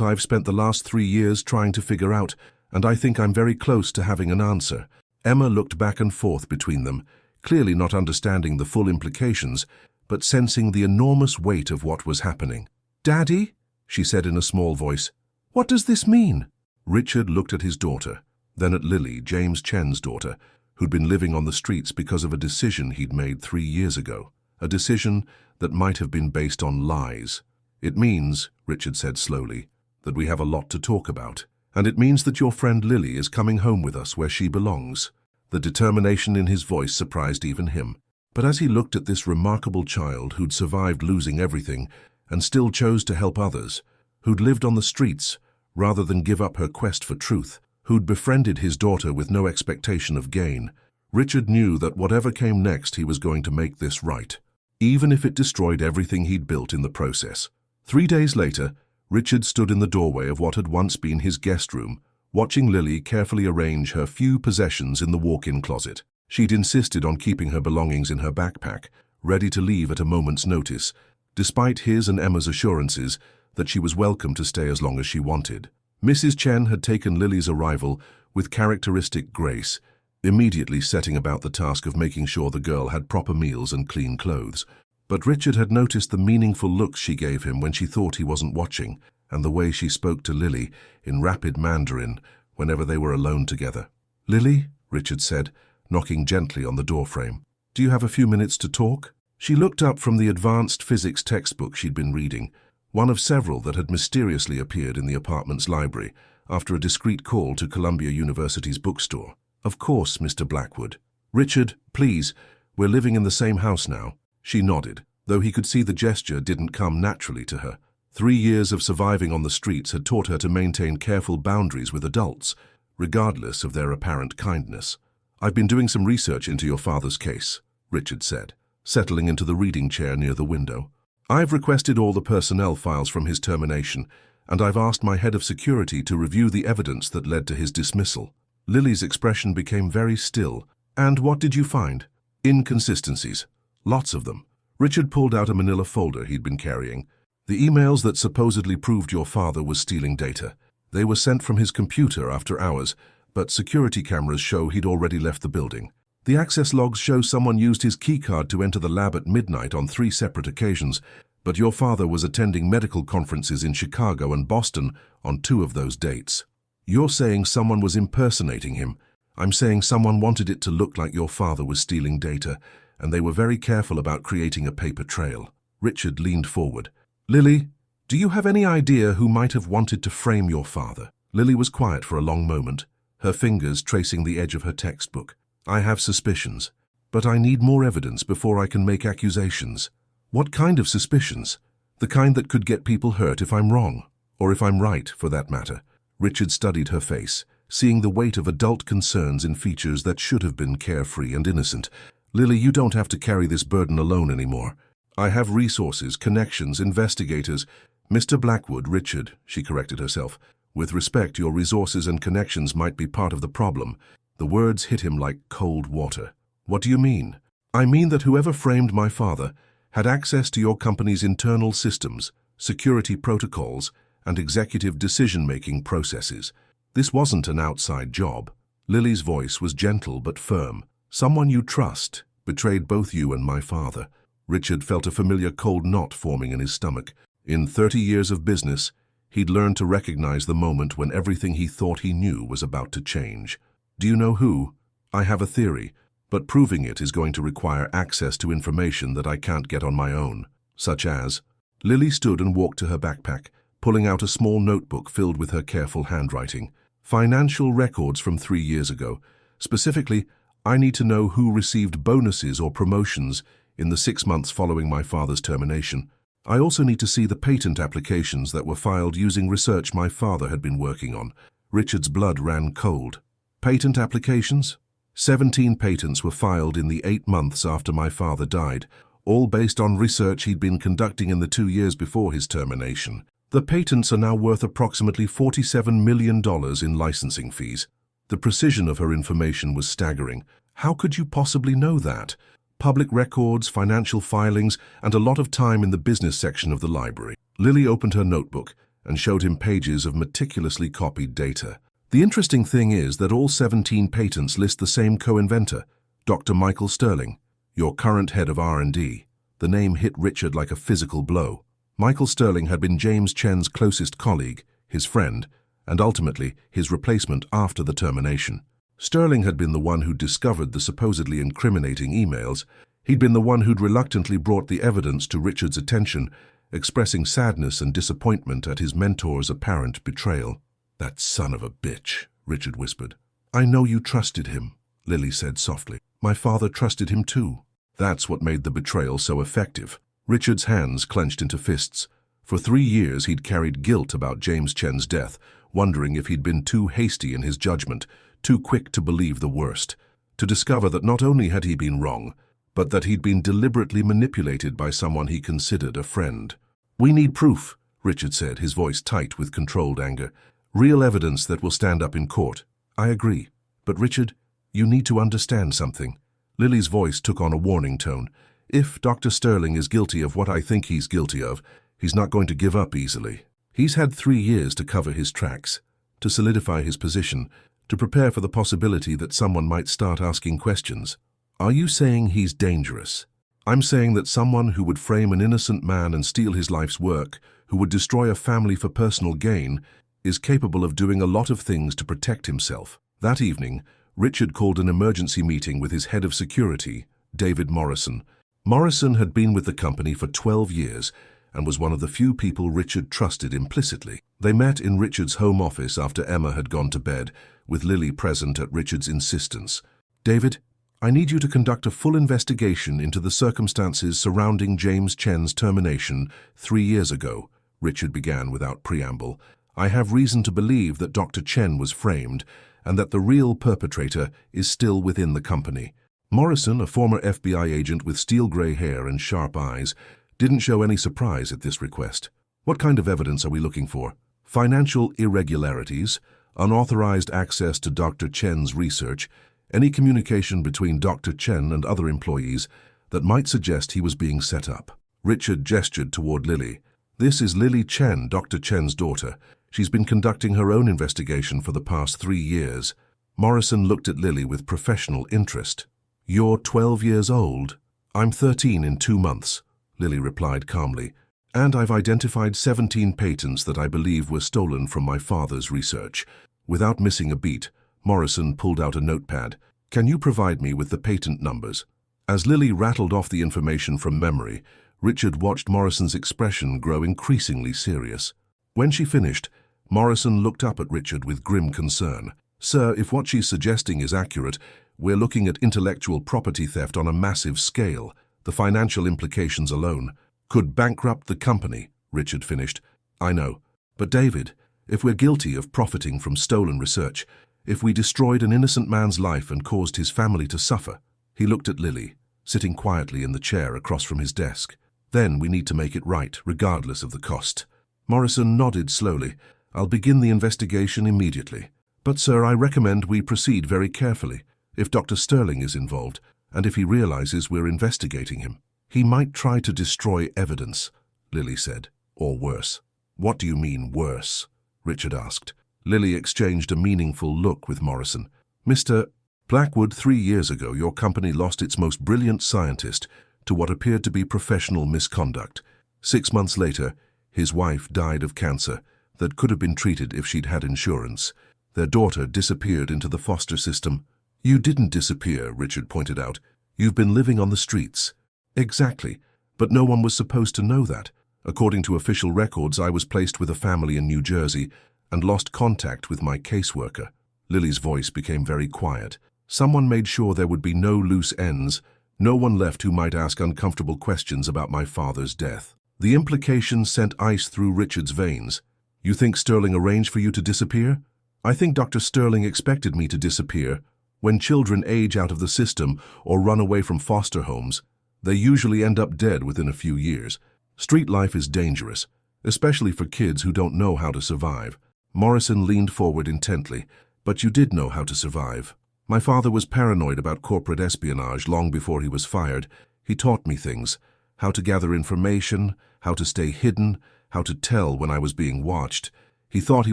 I've spent the last 3 years trying to figure out, and I think I'm very close to having an answer." Emma looked back and forth between them, clearly not understanding the full implications, but sensing the enormous weight of what was happening. "Daddy," she said in a small voice, "what does this mean?" Richard looked at his daughter, then at Lily, James Chen's daughter, who'd been living on the streets because of a decision he'd made 3 years ago, a decision that might have been based on lies. "It means," Richard said slowly, "that we have a lot to talk about. And it means that your friend Lily is coming home with us where she belongs." The determination in his voice surprised even him. But as he looked at this remarkable child who'd survived losing everything and still chose to help others, who'd lived on the streets rather than give up her quest for truth, who'd befriended his daughter with no expectation of gain, Richard knew that whatever came next, he was going to make this right, even if it destroyed everything he'd built in the process. 3 days later, Richard stood in the doorway of what had once been his guest room, watching Lily carefully arrange her few possessions in the walk-in closet. She'd insisted on keeping her belongings in her backpack, ready to leave at a moment's notice, despite his and Emma's assurances that she was welcome to stay as long as she wanted. Mrs. Chen had taken Lily's arrival with characteristic grace, immediately setting about the task of making sure the girl had proper meals and clean clothes. But Richard had noticed the meaningful looks she gave him when she thought he wasn't watching, and the way she spoke to Lily in rapid Mandarin whenever they were alone together. "Lily," Richard said, knocking gently on the doorframe, "do you have a few minutes to talk?" She looked up from the advanced physics textbook she'd been reading, one of several that had mysteriously appeared in the apartment's library after a discreet call to Columbia University's bookstore. "Of course, Mr. Blackwood." "Richard, please, we're living in the same house now." She nodded, though he could see the gesture didn't come naturally to her. 3 years of surviving on the streets had taught her to maintain careful boundaries with adults, regardless of their apparent kindness. "I've been doing some research into your father's case," Richard said, settling into the reading chair near the window. "I've requested all the personnel files from his termination, and I've asked my head of security to review the evidence that led to his dismissal." Lily's expression became very still. "And what did you find?" "Inconsistencies. Lots of them," Richard pulled out a manila folder he'd been carrying. The emails that supposedly proved your father was stealing data. They were sent from his computer after hours, but security cameras show he'd already left the building. The access logs show someone used his keycard to enter the lab at midnight on 3 separate occasions, but your father was attending medical conferences in Chicago and Boston on 2 of those dates. You're saying someone was impersonating him. I'm saying someone wanted it to look like your father was stealing data, and they were very careful about creating a paper trail. Richard leaned forward. Lily, do you have any idea who might have wanted to frame your father? Lily was quiet for a long moment, her fingers tracing the edge of her textbook. I have suspicions, but I need more evidence before I can make accusations. What kind of suspicions? The kind that could get people hurt if I'm wrong, or if I'm right, for that matter. Richard studied her face, seeing the weight of adult concerns in features that should have been carefree and innocent. Lily, you don't have to carry this burden alone anymore. I have resources, connections, investigators. Mr. Blackwood, Richard, she corrected herself. With respect, your resources and connections might be part of the problem. The words hit him like cold water. What do you mean? I mean that whoever framed my father had access to your company's internal systems, security protocols, and executive decision-making processes. This wasn't an outside job. Lily's voice was gentle but firm. Someone you trust betrayed both you and my father. Richard felt a familiar cold knot forming in his stomach. In 30 years of business, he'd learned to recognize the moment when everything he thought he knew was about to change. Do you know who? I have a theory, but proving it is going to require access to information that I can't get on my own, such as... Lily stood and walked to her backpack, pulling out a small notebook filled with her careful handwriting. Financial records from 3 years ago. Specifically, I need to know who received bonuses or promotions in the 6 months following my father's termination. I also need to see the patent applications that were filed using research my father had been working on. Richard's blood ran cold. Patent applications? 17 patents were filed in the 8 months after my father died, all based on research he'd been conducting in the 2 years before his termination. The patents are now worth approximately $47 million in licensing fees. The precision of her information was staggering. How could you possibly know that? Public records, financial filings, and a lot of time in the business section of the library. Lily opened her notebook and showed him pages of meticulously copied data. The interesting thing is that all 17 patents list the same co-inventor, Dr. Michael Sterling, your current head of R&D. The name hit Richard like a physical blow. Michael Sterling had been James Chen's closest colleague, his friend, and ultimately his replacement after the termination. Sterling had been the one who discovered the supposedly incriminating emails. He'd been the one who'd reluctantly brought the evidence to Richard's attention, expressing sadness and disappointment at his mentor's apparent betrayal. That son of a bitch, Richard whispered. I know you trusted him, Lily said softly. My father trusted him too. That's what made the betrayal so effective. Richard's hands clenched into fists. For 3 years he'd carried guilt about James Chen's death, wondering if he'd been too hasty in his judgment, too quick to believe the worst, to discover that not only had he been wrong, but that he'd been deliberately manipulated by someone he considered a friend. We need proof, Richard said, his voice tight with controlled anger. Real evidence that will stand up in court. I agree. But Richard, you need to understand something. Lily's voice took on a warning tone. If Dr. Sterling is guilty of what I think he's guilty of, he's not going to give up easily. He's had 3 years to cover his tracks, to solidify his position, to prepare for the possibility that someone might start asking questions. Are you saying he's dangerous? I'm saying that someone who would frame an innocent man and steal his life's work, who would destroy a family for personal gain, is capable of doing a lot of things to protect himself. That evening, Richard called an emergency meeting with his head of security, David Morrison. Morrison had been with the company for 12 years and was one of the few people Richard trusted implicitly. They met in Richard's home office after Emma had gone to bed, with Lily present at Richard's insistence. David, I need you to conduct a full investigation into the circumstances surrounding James Chen's termination 3 years ago, Richard began without preamble. I have reason to believe that Dr. Chen was framed and that the real perpetrator is still within the company. Morrison, a former FBI agent with steel-gray hair and sharp eyes, didn't show any surprise at this request. What kind of evidence are we looking for? Financial irregularities, unauthorized access to Dr. Chen's research, any communication between Dr. Chen and other employees, that might suggest he was being set up. Richard gestured toward Lily. "This is Lily Chen, Dr. Chen's daughter. She's been conducting her own investigation for the past 3 years." Morrison looked at Lily with professional interest. "You're 12 years old?" "I'm 13 in 2 months," Lily replied calmly. "And I've identified 17 patents that I believe were stolen from my father's research." Without missing a beat, Morrison pulled out a notepad. "Can you provide me with the patent numbers?" As Lily rattled off the information from memory, Richard watched Morrison's expression grow increasingly serious. When she finished, Morrison looked up at Richard with grim concern. "Sir, if what she's suggesting is accurate, we're looking at intellectual property theft on a massive scale. The financial implications alone could bankrupt the company," Richard finished. "I know. But David, if we're guilty of profiting from stolen research, if we destroyed an innocent man's life and caused his family to suffer..." He looked at Lily, sitting quietly in the chair across from his desk. "Then we need to make it right, regardless of the cost." Morrison nodded slowly. "I'll begin the investigation immediately. But, sir, I recommend we proceed very carefully. If Dr. Sterling is involved, and if he realizes we're investigating him, he might try to destroy evidence," Lily said. "Or worse." "What do you mean, worse?" Richard asked. Lily exchanged a meaningful look with Morrison. "Mr. Blackwood, 3 years ago, your company lost its most brilliant scientist to what appeared to be professional misconduct. 6 months later, his wife died of cancer that could have been treated if she'd had insurance. Their daughter disappeared into the foster system." "You didn't disappear," Richard pointed out. "You've been living on the streets." "Exactly, but no one was supposed to know that. According to official records, I was placed with a family in New Jersey and lost contact with my caseworker." Lily's voice became very quiet. "Someone made sure there would be no loose ends, no one left who might ask uncomfortable questions about my father's death." The implication sent ice through Richard's veins. "You think Sterling arranged for you to disappear?" "I think Dr. Sterling expected me to disappear. When children age out of the system or run away from foster homes, they usually end up dead within a few years. Street life is dangerous, especially for kids who don't know how to survive." Morrison leaned forward intently. "But you did know how to survive." "My father was paranoid about corporate espionage long before he was fired. He taught me things: how to gather information, how to stay hidden, how to tell when I was being watched. He thought he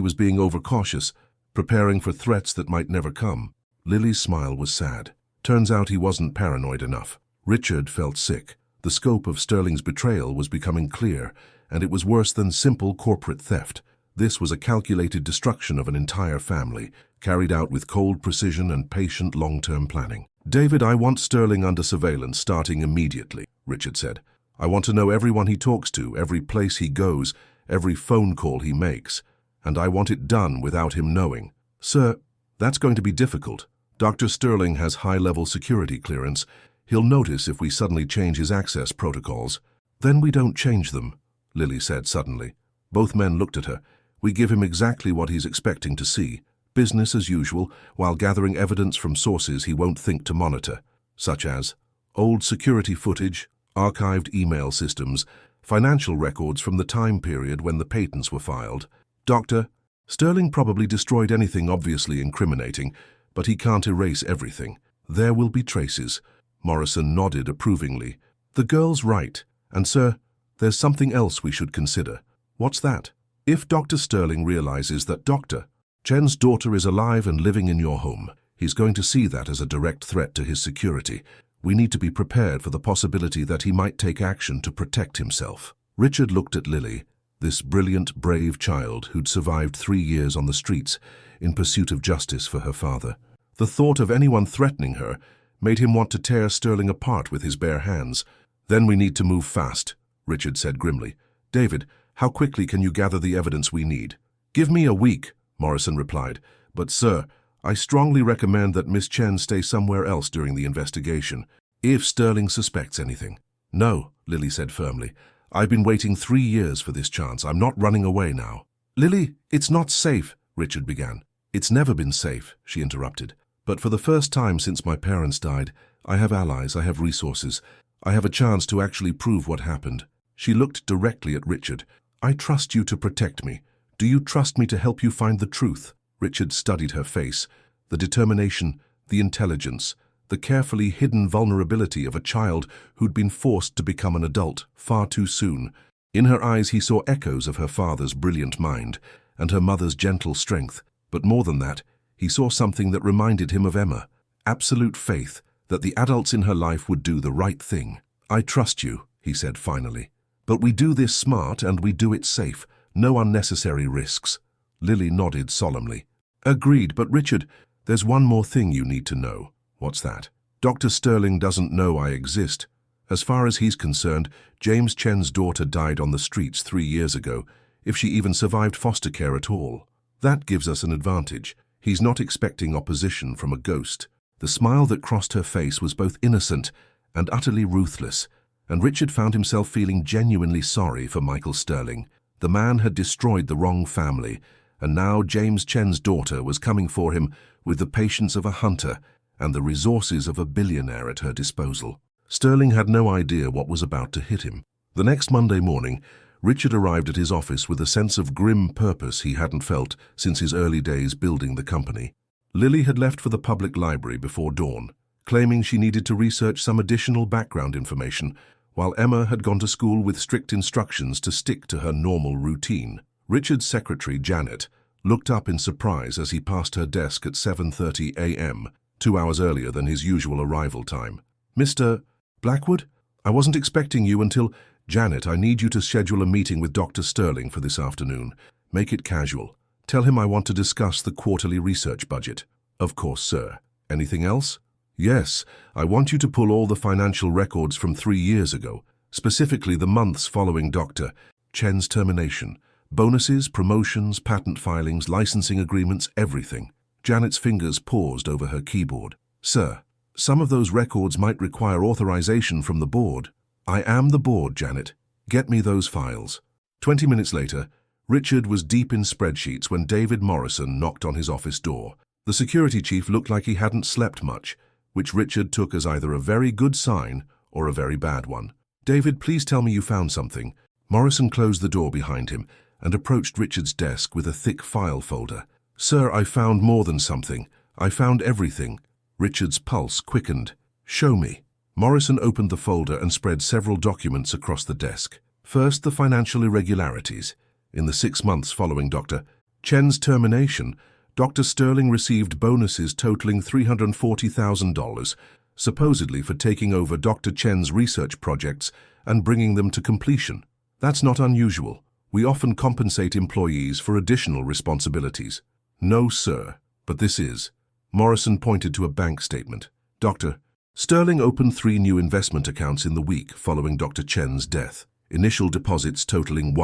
was being overcautious, preparing for threats that might never come." Lily's smile was sad. Turns out he wasn't paranoid enough. Richard felt sick. The scope of Sterling's betrayal was becoming clear, and it was worse than simple corporate theft. This was a calculated destruction of an entire family, carried out with cold precision and patient long-term planning. "David, I want Sterling under surveillance starting immediately," Richard said. "I want to know everyone he talks to, every place he goes, every phone call he makes, and I want it done without him knowing." "Sir, that's going to be difficult. Dr. Sterling has high-level security clearance. He'll notice if we suddenly change his access protocols." "Then we don't change them," Lily said suddenly. Both men looked at her. "We give him exactly what he's expecting to see. Business as usual, while gathering evidence from sources he won't think to monitor, such as old security footage, archived email systems, financial records from the time period when the patents were filed. Doctor, Sterling probably destroyed anything obviously incriminating, but he can't erase everything. There will be traces." Morrison nodded approvingly. "The girl's right. And, sir, there's something else we should consider." "What's that?" "If Dr. Sterling realizes that Dr. Chen's daughter is alive and living in your home, he's going to see that as a direct threat to his security. We need to be prepared for the possibility that he might take action to protect himself." Richard looked at Lily, this brilliant, brave child who'd survived 3 years on the streets in pursuit of justice for her father. The thought of anyone threatening her made him want to tear Sterling apart with his bare hands. "Then we need to move fast," Richard said grimly. "David, how quickly can you gather the evidence we need?" "Give me a week," Morrison replied. "But, sir, I strongly recommend that Miss Chen stay somewhere else during the investigation, if Sterling suspects anything." "No," Lily said firmly. "I've been waiting 3 years for this chance. I'm not running away now." "Lily, it's not safe," Richard began. "It's never been safe," she interrupted. "But for the first time since my parents died, I have allies, I have resources. I have a chance to actually prove what happened." She looked directly at Richard. "I trust you to protect me. Do you trust me to help you find the truth?" Richard studied her face. The determination, the intelligence, the carefully hidden vulnerability of a child who'd been forced to become an adult far too soon. In her eyes he saw echoes of her father's brilliant mind and her mother's gentle strength, but more than that, he saw something that reminded him of Emma, absolute faith that the adults in her life would do the right thing. "I trust you," he said finally. "But we do this smart and we do it safe. No unnecessary risks." Lily nodded solemnly. "Agreed, but Richard, there's one more thing you need to know." "What's that?" "Dr. Sterling doesn't know I exist. As far as he's concerned, James Chen's daughter died on the streets 3 years ago, if she even survived foster care at all. That gives us an advantage. He's not expecting opposition from a ghost." The smile that crossed her face was both innocent and utterly ruthless, and Richard found himself feeling genuinely sorry for Michael Sterling. The man had destroyed the wrong family, and now James Chen's daughter was coming for him with the patience of a hunter and the resources of a billionaire at her disposal. Sterling had no idea what was about to hit him. The next Monday morning, Richard arrived at his office with a sense of grim purpose he hadn't felt since his early days building the company. Lily had left for the public library before dawn, claiming she needed to research some additional background information, while Emma had gone to school with strict instructions to stick to her normal routine. Richard's secretary, Janet, looked up in surprise as he passed her desk at 7:30 a.m., 2 hours earlier than his usual arrival time. "Mr. Blackwood? I wasn't expecting you until—" "Janet, I need you to schedule a meeting with Dr. Sterling for this afternoon. Make it casual. Tell him I want to discuss the quarterly research budget." "Of course, sir. Anything else?" "Yes, I want you to pull all the financial records from 3 years ago, specifically the months following Dr. Chen's termination. Bonuses, promotions, patent filings, licensing agreements, everything." Janet's fingers paused over her keyboard. "Sir, some of those records might require authorization from the board." "I am the board, Janet. Get me those files." 20 minutes later, Richard was deep in spreadsheets when David Morrison knocked on his office door. The security chief looked like he hadn't slept much, which Richard took as either a very good sign or a very bad one. "David, please tell me you found something." Morrison closed the door behind him and approached Richard's desk with a thick file folder. "Sir, I found more than something. I found everything." Richard's pulse quickened. "Show me." Morrison opened the folder and spread several documents across the desk. First, the financial irregularities. In the 6 months following Dr. Chen's termination, Dr. Sterling received bonuses totaling $340,000, supposedly for taking over Dr. Chen's research projects and bringing them to completion. That's not unusual. We often compensate employees for additional responsibilities. "No, sir, but this is." Morrison pointed to a bank statement. "Dr. Sterling opened 3 new investment accounts in the week following Dr. Chen's death. Initial deposits totaling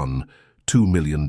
$2 million.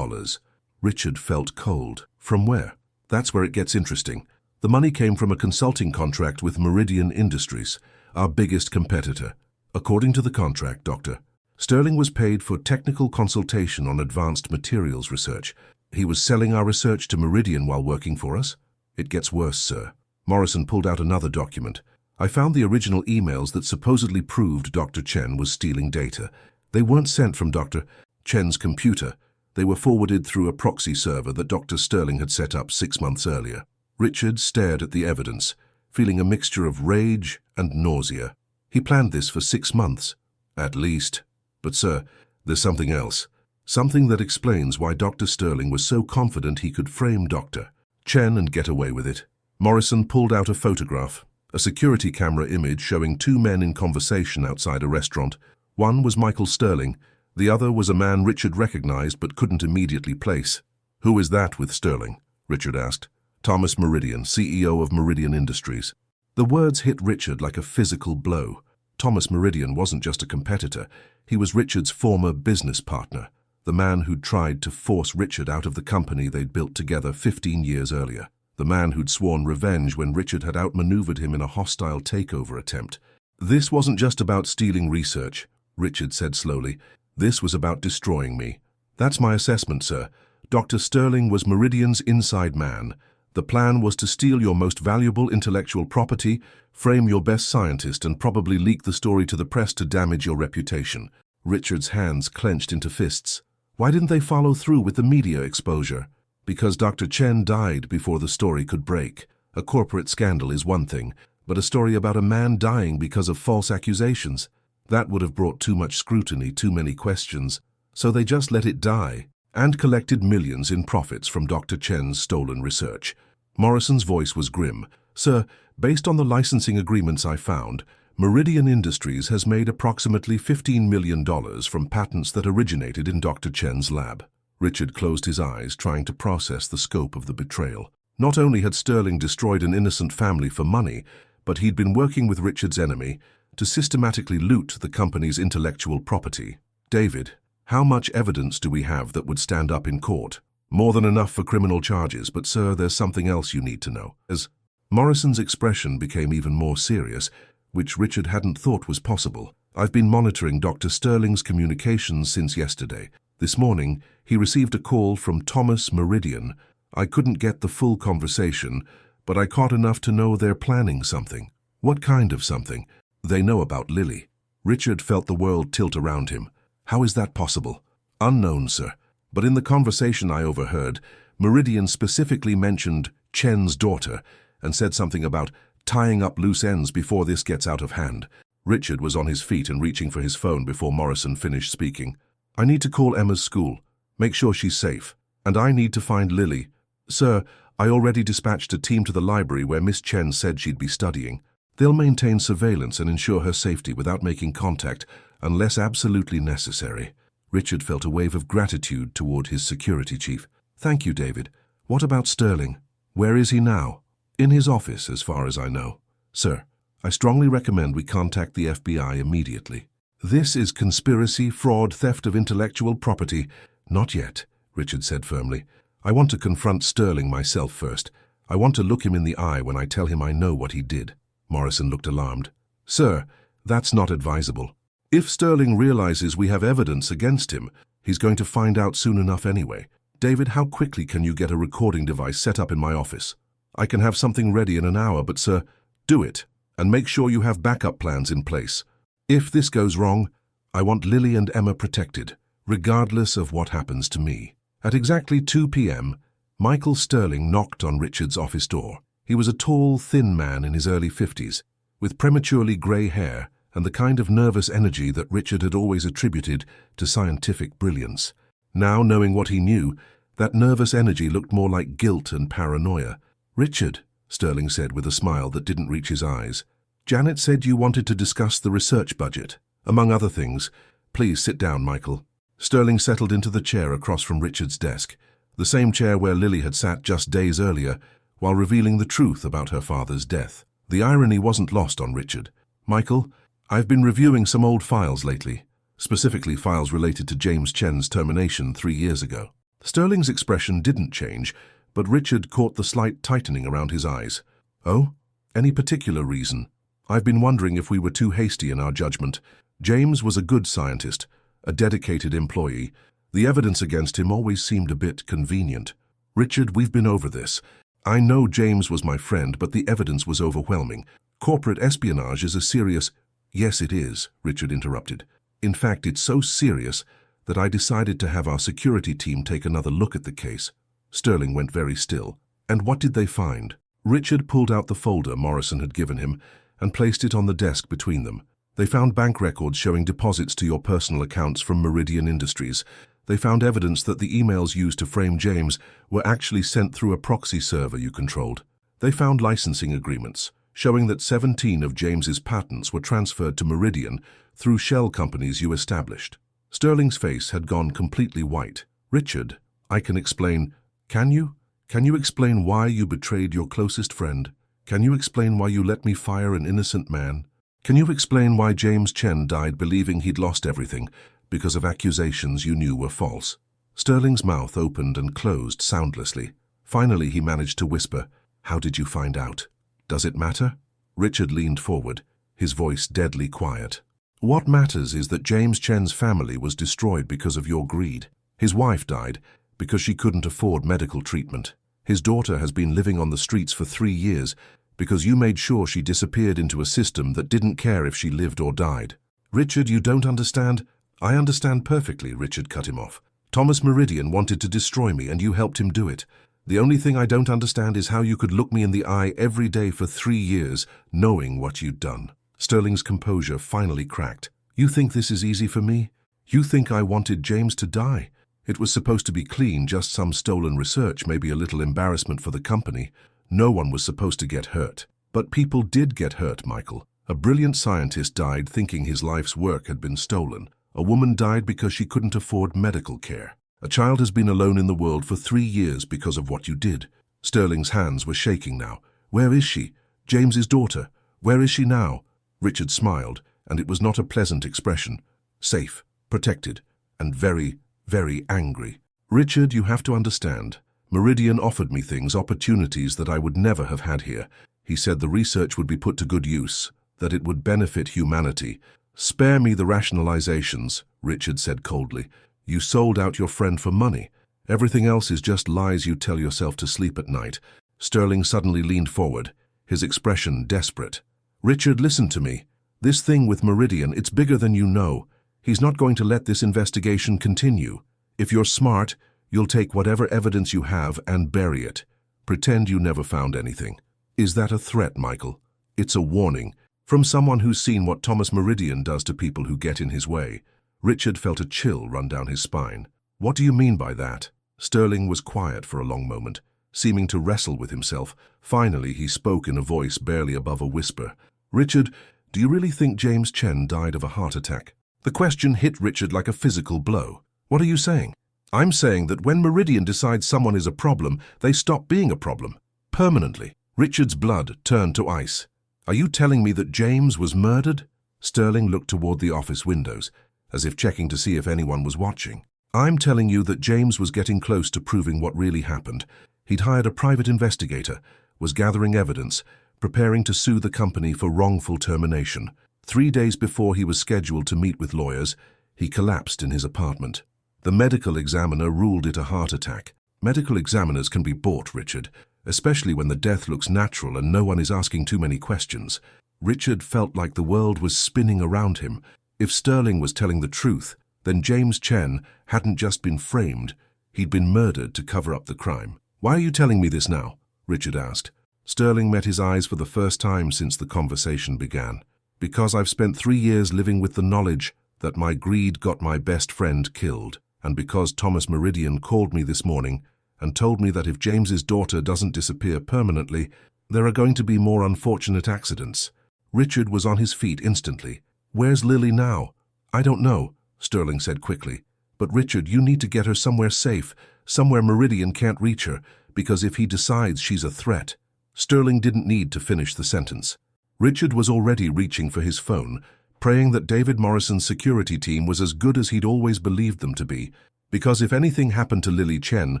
Richard felt cold. "From where?" "That's where it gets interesting. The money came from a consulting contract with Meridian Industries, our biggest competitor. According to the contract, Dr. Sterling was paid for technical consultation on advanced materials research. He was selling our research to Meridian while working for us?" "It gets worse, sir." Morrison pulled out another document. "I found the original emails that supposedly proved Dr. Chen was stealing data. They weren't sent from Dr. Chen's computer. They were forwarded through a proxy server that Dr. Sterling had set up 6 months earlier." Richard stared at the evidence, feeling a mixture of rage and nausea. He planned this for 6 months, at least. "But sir, there's something else. Something that explains why Dr. Sterling was so confident he could frame Dr. Chen and get away with it." Morrison pulled out a photograph, a security camera image showing 2 men in conversation outside a restaurant. One was Michael Sterling. The other was a man Richard recognized but couldn't immediately place. "Who is that with Sterling?" Richard asked. "Thomas Meridian, CEO of Meridian Industries." The words hit Richard like a physical blow. Thomas Meridian wasn't just a competitor. He was Richard's former business partner, the man who'd tried to force Richard out of the company they'd built together 15 years earlier. The man who'd sworn revenge when Richard had outmaneuvered him in a hostile takeover attempt. "This wasn't just about stealing research," Richard said slowly. "This was about destroying me. That's my assessment, sir. Dr. Sterling was Meridian's inside man. The plan was to steal your most valuable intellectual property, frame your best scientist, and probably leak the story to the press to damage your reputation." Richard's hands clenched into fists. "Why didn't they follow through with the media exposure?" "Because Dr. Chen died before the story could break. A corporate scandal is one thing, but a story about a man dying because of false accusations. That would have brought too much scrutiny, too many questions. So they just let it die and collected millions in profits from Dr. Chen's stolen research. Morrison's voice was grim. Sir, based on the licensing agreements I found, Meridian Industries has made approximately $15 million from patents that originated in Dr. Chen's lab. Richard closed his eyes, trying to process the scope of the betrayal. Not only had Sterling destroyed an innocent family for money, but he'd been working with Richard's enemy to systematically loot the company's intellectual property. David, how much evidence do we have that would stand up in court? More than enough for criminal charges, but sir, there's something else you need to know. As Morrison's expression became even more serious, which Richard hadn't thought was possible. I've been monitoring Dr. Sterling's communications since yesterday. This morning, he received a call from Thomas Meridian. I couldn't get the full conversation, but I caught enough to know they're planning something. What kind of something? They know about Lily. Richard felt the world tilt around him. How is that possible? Unknown, sir. But in the conversation I overheard, Meridian specifically mentioned Chen's daughter and said something about tying up loose ends before this gets out of hand. Richard was on his feet and reaching for his phone before Morrison finished speaking. I need to call Emma's school. Make sure she's safe. And I need to find Lily. Sir, I already dispatched a team to the library where Miss Chen said she'd be studying. They'll maintain surveillance and ensure her safety without making contact unless absolutely necessary. Richard felt a wave of gratitude toward his security chief. Thank you, David. What about Sterling? Where is he now? In his office, as far as I know. Sir, I strongly recommend we contact the FBI immediately. This is conspiracy, fraud, theft of intellectual property. Not yet, Richard said firmly. I want to confront Sterling myself first. I want to look him in the eye when I tell him I know what he did. Morrison looked alarmed. Sir, that's not advisable. If Sterling realizes we have evidence against him, he's going to find out soon enough anyway. David, how quickly can you get a recording device set up in my office? I can have something ready in an hour, but sir, do it, and make sure you have backup plans in place. If this goes wrong, I want Lily and Emma protected, regardless of what happens to me. At exactly 2 p.m., Michael Sterling knocked on Richard's office door. He was a tall, thin man in his early 50s, with prematurely grey hair and the kind of nervous energy that Richard had always attributed to scientific brilliance. Now, knowing what he knew, that nervous energy looked more like guilt and paranoia. Richard, Sterling said with a smile that didn't reach his eyes, Janet said you wanted to discuss the research budget. Among other things, please sit down, Michael. Sterling settled into the chair across from Richard's desk, the same chair where Lily had sat just days earlier, while revealing the truth about her father's death. The irony wasn't lost on Richard. Michael, I've been reviewing some old files lately, specifically files related to James Chen's termination 3 years ago. Sterling's expression didn't change, but Richard caught the slight tightening around his eyes. Oh? Any particular reason? I've been wondering if we were too hasty in our judgment. James was a good scientist, a dedicated employee. The evidence against him always seemed a bit convenient. Richard, we've been over this. I know James was my friend, but the evidence was overwhelming. Corporate espionage is a serious— Yes, it is, Richard interrupted. In fact, it's so serious that I decided to have our security team take another look at the case. Sterling went very still. And what did they find? Richard pulled out the folder Morrison had given him and placed it on the desk between them. They found bank records showing deposits to your personal accounts from Meridian Industries. They found evidence that the emails used to frame James were actually sent through a proxy server you controlled. They found licensing agreements showing that 17 of James's patents were transferred to Meridian through shell companies you established. Sterling's face had gone completely white. Richard, I can explain. Can you? Can you explain why you betrayed your closest friend? Can you explain why you let me fire an innocent man? Can you explain why James Chen died believing he'd lost everything because of accusations you knew were false? Sterling's mouth opened and closed soundlessly. Finally, he managed to whisper, How did you find out? Does it matter? Richard leaned forward, his voice deadly quiet. What matters is that James Chen's family was destroyed because of your greed. His wife died because she couldn't afford medical treatment. His daughter has been living on the streets for 3 years because you made sure she disappeared into a system that didn't care if she lived or died. Richard, you don't understand? I understand perfectly, Richard cut him off. Thomas Meridian wanted to destroy me and you helped him do it. The only thing I don't understand is how you could look me in the eye every day for 3 years, knowing what you'd done. Sterling's composure finally cracked. You think this is easy for me? You think I wanted James to die? It was supposed to be clean, just some stolen research, maybe a little embarrassment for the company. No one was supposed to get hurt. But people did get hurt, Michael. A brilliant scientist died thinking his life's work had been stolen. A woman died because she couldn't afford medical care. A child has been alone in the world for 3 years because of what you did. Sterling's hands were shaking now. Where is she? James's daughter. Where is she now? Richard smiled, and it was not a pleasant expression. Safe, protected, and very, very angry. Richard, you have to understand. Meridian offered me things, opportunities that I would never have had here. He said the research would be put to good use, that it would benefit humanity. Spare me the rationalizations, Richard said coldly. You sold out your friend for money. Everything else is just lies you tell yourself to sleep at night. Sterling suddenly leaned forward, his expression desperate. Richard, listen to me. This thing with Meridian, it's bigger than you know. He's not going to let this investigation continue. If you're smart, you'll take whatever evidence you have and bury it. Pretend you never found anything. Is that a threat, Michael? It's a warning. From someone who's seen what Thomas Meridian does to people who get in his way. Richard felt a chill run down his spine. What do you mean by that? Sterling was quiet for a long moment, seeming to wrestle with himself. Finally, he spoke in a voice barely above a whisper. Richard, do you really think James Chen died of a heart attack? The question hit Richard like a physical blow. What are you saying? I'm saying that when Meridian decides someone is a problem, they stop being a problem. Permanently. Richard's blood turned to ice. Are you telling me that James was murdered? Sterling looked toward the office windows, as if checking to see if anyone was watching. I'm telling you that James was getting close to proving what really happened. He'd hired a private investigator, was gathering evidence, preparing to sue the company for wrongful termination. 3 days before he was scheduled to meet with lawyers, he collapsed in his apartment. The medical examiner ruled it a heart attack. Medical examiners can be bought, Richard, especially when the death looks natural and no one is asking too many questions. Richard felt like the world was spinning around him. If Sterling was telling the truth, then James Chen hadn't just been framed, he'd been murdered to cover up the crime. Why are you telling me this now? Richard asked. Sterling met his eyes for the first time since the conversation began. Because I've spent 3 years living with the knowledge that my greed got my best friend killed, and because Thomas Meridian called me this morning and told me that if James's daughter doesn't disappear permanently, there are going to be more unfortunate accidents. Richard was on his feet instantly. Where's Lily now? I don't know, Sterling said quickly. But Richard, you need to get her somewhere safe, somewhere Meridian can't reach her, because if he decides she's a threat. Sterling didn't need to finish the sentence. Richard was already reaching for his phone, praying that David Morrison's security team was as good as he'd always believed them to be, because if anything happened to Lily Chen,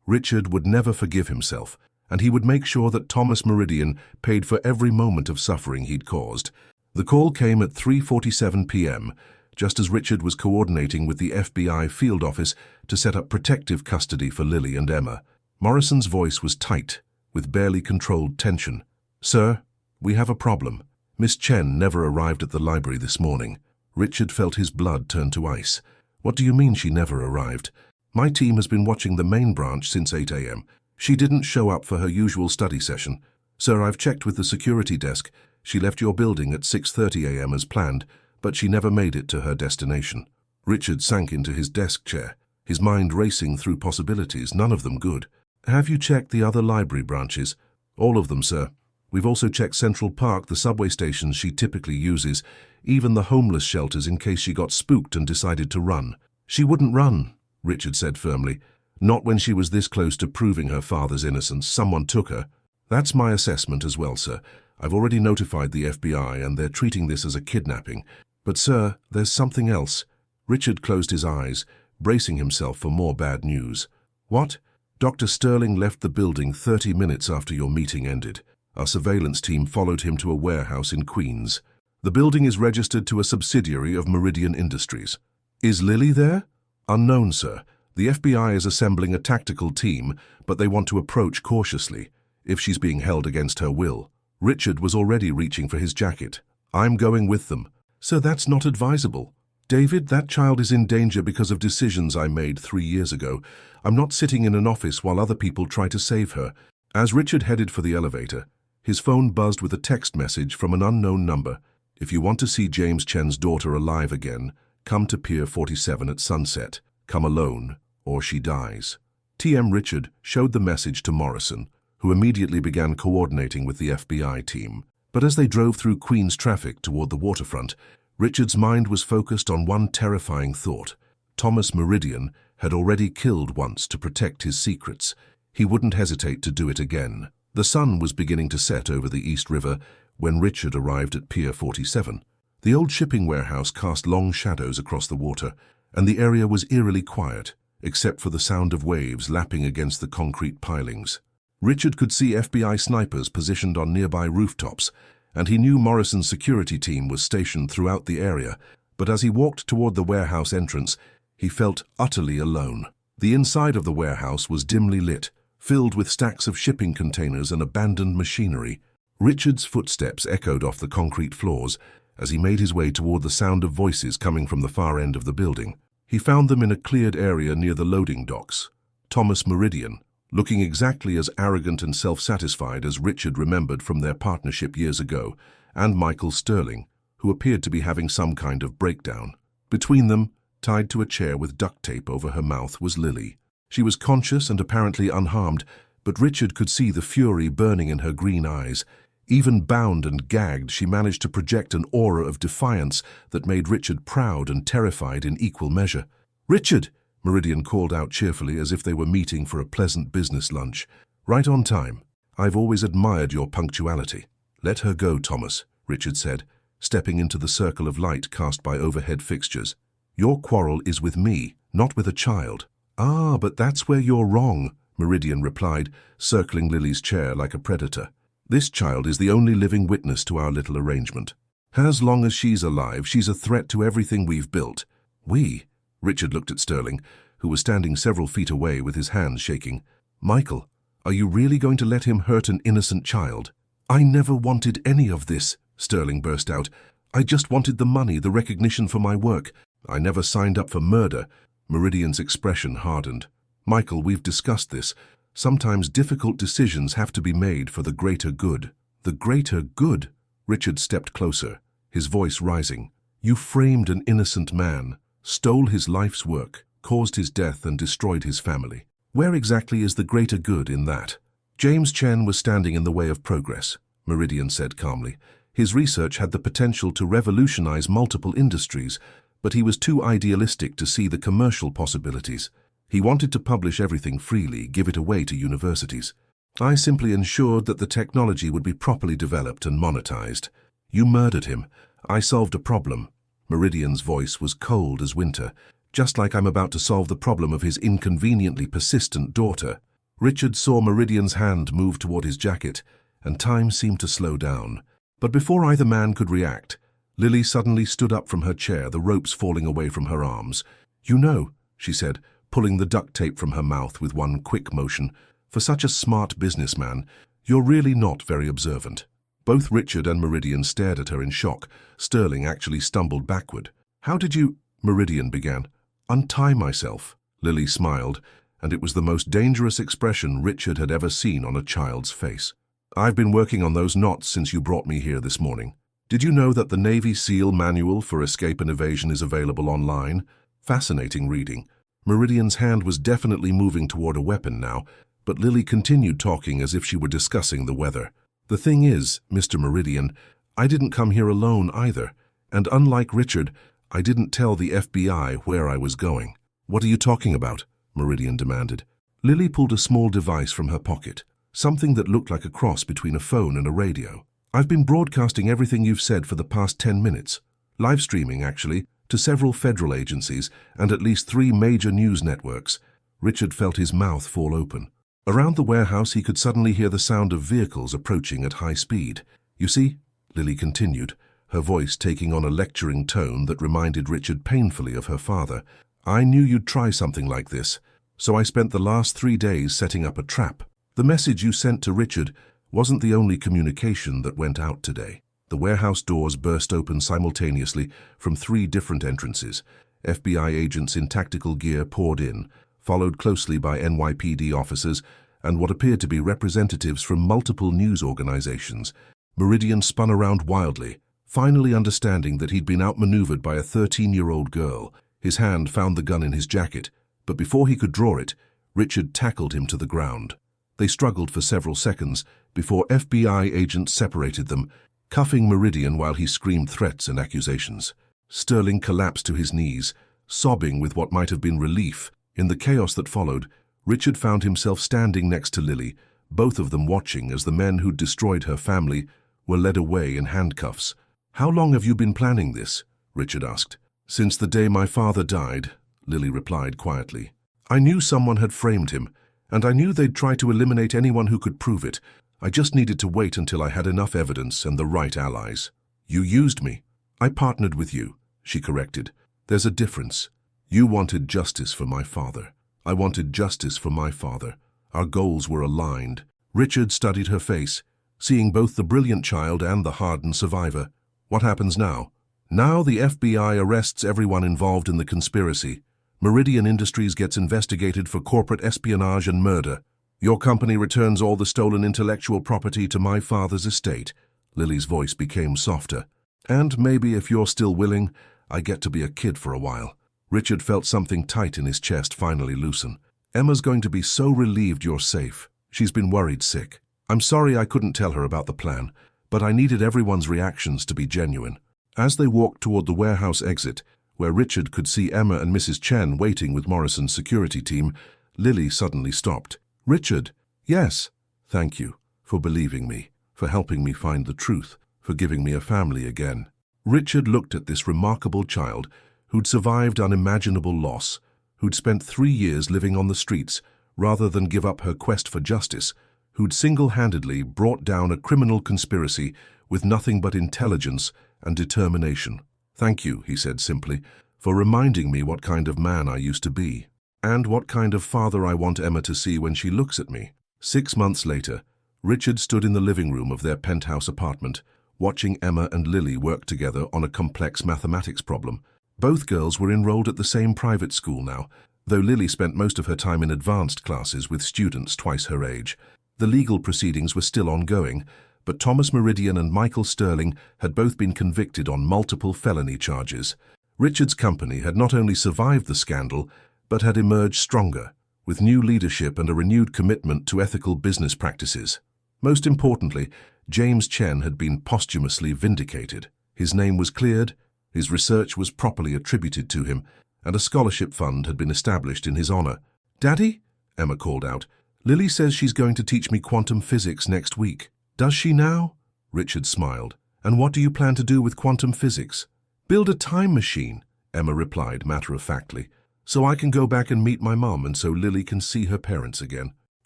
Richard would never forgive himself, and he would make sure that Thomas Meridian paid for every moment of suffering he'd caused. The call came at 3:47 p.m., just as Richard was coordinating with the FBI field office to set up protective custody for Lily and Emma. Morrison's voice was tight, with barely controlled tension. Sir, we have a problem. Miss Chen never arrived at the library this morning. Richard felt his blood turn to ice. What do you mean she never arrived? My team has been watching the main branch since 8 a.m. She didn't show up for her usual study session. Sir, I've checked with the security desk. She left your building at 6:30 a.m. as planned, but she never made it to her destination. Richard sank into his desk chair, his mind racing through possibilities, none of them good. Have you checked the other library branches? All of them, sir. We've also checked Central Park, the subway stations she typically uses, even the homeless shelters in case she got spooked and decided to run. She wouldn't run, Richard said firmly. Not when she was this close to proving her father's innocence. Someone took her. That's my assessment as well, sir. I've already notified the FBI and they're treating this as a kidnapping. But, sir, there's something else. Richard closed his eyes, bracing himself for more bad news. What? Dr. Sterling left the building 30 minutes after your meeting ended. Our surveillance team followed him to a warehouse in Queens. The building is registered to a subsidiary of Meridian Industries. Is Lily there? Unknown, sir. The FBI is assembling a tactical team, but they want to approach cautiously, if she's being held against her will. Richard was already reaching for his jacket. I'm going with them. Sir, that's not advisable. David, that child is in danger because of decisions I made 3 years ago. I'm not sitting in an office while other people try to save her. As Richard headed for the elevator, his phone buzzed with a text message from an unknown number. If you want to see James Chen's daughter alive again, come to Pier 47 at sunset. Come alone, or she dies. TM Richard showed the message to Morrison, who immediately began coordinating with the FBI team. But as they drove through Queen's traffic toward the waterfront, Richard's mind was focused on one terrifying thought. Thomas Meridian had already killed once to protect his secrets. He wouldn't hesitate to do it again. The sun was beginning to set over the East River when Richard arrived at Pier 47. The old shipping warehouse cast long shadows across the water, and the area was eerily quiet, except for the sound of waves lapping against the concrete pilings. Richard could see FBI snipers positioned on nearby rooftops, and he knew Morrison's security team was stationed throughout the area, but as he walked toward the warehouse entrance, he felt utterly alone. The inside of the warehouse was dimly lit, filled with stacks of shipping containers and abandoned machinery. Richard's footsteps echoed off the concrete floors as he made his way toward the sound of voices coming from the far end of the building. He found them in a cleared area near the loading docks. Thomas Meridian, looking exactly as arrogant and self-satisfied as Richard remembered from their partnership years ago, and Michael Sterling, who appeared to be having some kind of breakdown. Between them, tied to a chair with duct tape over her mouth, was Lily. She was conscious and apparently unharmed, but Richard could see the fury burning in her green eyes. Even bound and gagged, she managed to project an aura of defiance that made Richard proud and terrified in equal measure. "Richard!" Meridian called out cheerfully as if they were meeting for a pleasant business lunch. "Right on time. I've always admired your punctuality." "Let her go, Thomas," Richard said, stepping into the circle of light cast by overhead fixtures. "Your quarrel is with me, not with a child." "Ah, but that's where you're wrong," Meridian replied, circling Lily's chair like a predator. "This child is the only living witness to our little arrangement. As long as she's alive, she's a threat to everything we've built." "We?" Richard looked at Sterling, who was standing several feet away with his hands shaking. "Michael, are you really going to let him hurt an innocent child?" "I never wanted any of this," Sterling burst out. "I just wanted the money, the recognition for my work. I never signed up for murder." Meridian's expression hardened. "Michael, we've discussed this. Sometimes difficult decisions have to be made for the greater good." "The greater good?" Richard stepped closer, his voice rising. "You framed an innocent man, stole his life's work, caused his death and destroyed his family. Where exactly is the greater good in that?" "James Chen was standing in the way of progress," Meridian said calmly. "His research had the potential to revolutionize multiple industries, but he was too idealistic to see the commercial possibilities. He wanted to publish everything freely, give it away to universities. I simply ensured that the technology would be properly developed and monetized. You murdered him. I solved a problem." Meridian's voice was cold as winter, just like I'm about to solve the problem of his inconveniently persistent daughter. Richard saw Meridian's hand move toward his jacket, and time seemed to slow down. But before either man could react, Lily suddenly stood up from her chair, the ropes falling away from her arms. "You know," she said, pulling the duct tape from her mouth with one quick motion, "for such a smart businessman, you're really not very observant." Both Richard and Meridian stared at her in shock. Sterling actually stumbled backward. "How did you—" Meridian began. "Untie myself." Lily smiled, and it was the most dangerous expression Richard had ever seen on a child's face. "I've been working on those knots since you brought me here this morning. Did you know that the Navy SEAL Manual for Escape and Evasion is available online? Fascinating reading." Meridian's hand was definitely moving toward a weapon now, but Lily continued talking as if she were discussing the weather. "The thing is, Mr. Meridian, I didn't come here alone either, and unlike Richard, I didn't tell the FBI where I was going." "What are you talking about?" Meridian demanded. Lily pulled a small device from her pocket, something that looked like a cross between a phone and a radio. "I've been broadcasting everything you've said for the past 10 minutes. Live streaming, actually, to several federal agencies and at least 3 major news networks." Richard felt his mouth fall open. Around the warehouse he could suddenly hear the sound of vehicles approaching at high speed. "You see," Lily continued, her voice taking on a lecturing tone that reminded Richard painfully of her father, "I knew you'd try something like this, so I spent the last 3 days setting up a trap. The message you sent to Richard wasn't the only communication that went out today." The warehouse doors burst open simultaneously from 3 different entrances. FBI agents in tactical gear poured in, followed closely by NYPD officers and what appeared to be representatives from multiple news organizations. Meridian spun around wildly, finally understanding that he'd been outmaneuvered by a 13-year-old girl. His hand found the gun in his jacket, but before he could draw it, Richard tackled him to the ground. They struggled for several seconds before FBI agents separated them, cuffing Meridian while he screamed threats and accusations. Sterling collapsed to his knees, sobbing with what might have been relief. In the chaos that followed, Richard found himself standing next to Lily, both of them watching as the men who'd destroyed her family were led away in handcuffs. "How long have you been planning this?" Richard asked. "Since the day my father died," Lily replied quietly. "I knew someone had framed him, and I knew they'd try to eliminate anyone who could prove it. I just needed to wait until I had enough evidence and the right allies." "You used me." "I partnered with you," she corrected. "There's a difference. You wanted justice for my father. I wanted justice for my father. Our goals were aligned." Richard studied her face, seeing both the brilliant child and the hardened survivor. "What happens now?" "Now the FBI arrests everyone involved in the conspiracy. Meridian Industries gets investigated for corporate espionage and murder. Your company returns all the stolen intellectual property to my father's estate." Lily's voice became softer. "And maybe, if you're still willing, I get to be a kid for a while." Richard felt something tight in his chest finally loosen. "Emma's going to be so relieved you're safe. She's been worried sick. I'm sorry I couldn't tell her about the plan, but I needed everyone's reactions to be genuine." As they walked toward the warehouse exit, where Richard could see Emma and Mrs. Chen waiting with Morrison's security team, Lily suddenly stopped. "Richard." "Yes." "Thank you for believing me, for helping me find the truth, for giving me a family again." Richard looked at this remarkable child who'd survived unimaginable loss, who'd spent 3 years living on the streets rather than give up her quest for justice, who'd single-handedly brought down a criminal conspiracy with nothing but intelligence and determination. "Thank you," he said simply, "for reminding me what kind of man I used to be, and what kind of father I want Emma to see when she looks at me." 6 months later, Richard stood in the living room of their penthouse apartment, watching Emma and Lily work together on a complex mathematics problem. Both girls were enrolled at the same private school now, though Lily spent most of her time in advanced classes with students twice her age. The legal proceedings were still ongoing, but Thomas Meridian and Michael Sterling had both been convicted on multiple felony charges. Richard's company had not only survived the scandal, but had emerged stronger, with new leadership and a renewed commitment to ethical business practices. Most importantly, James Chen had been posthumously vindicated. His name was cleared, his research was properly attributed to him, and a scholarship fund had been established in his honor. "Daddy," Emma called out, "Lily says she's going to teach me quantum physics next week." "Does she now?" Richard smiled. "And what do you plan to do with quantum physics?" "Build a time machine," Emma replied matter-of-factly, "so I can go back and meet my mom and so Lily can see her parents again."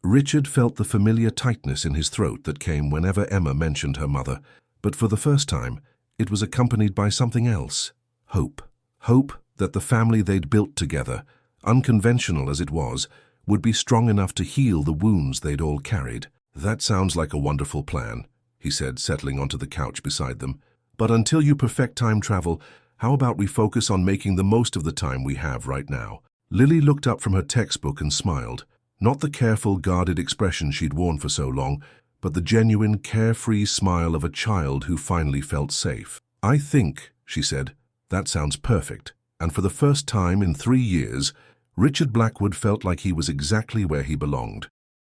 Richard felt the familiar tightness in his throat that came whenever Emma mentioned her mother, but for the first time, it was accompanied by something else. Hope. Hope that the family they'd built together, unconventional as it was, would be strong enough to heal the wounds they'd all carried. "That sounds like a wonderful plan," he said, settling onto the couch beside them. "But until you perfect time travel, how about we focus on making the most of the time we have right now?" Lily looked up from her textbook and smiled. Not the careful, guarded expression she'd worn for so long, but the genuine, carefree smile of a child who finally felt safe. "I think," she said, "that sounds perfect." And for the first time in 3 years, Richard Blackwood felt like he was exactly where he belonged.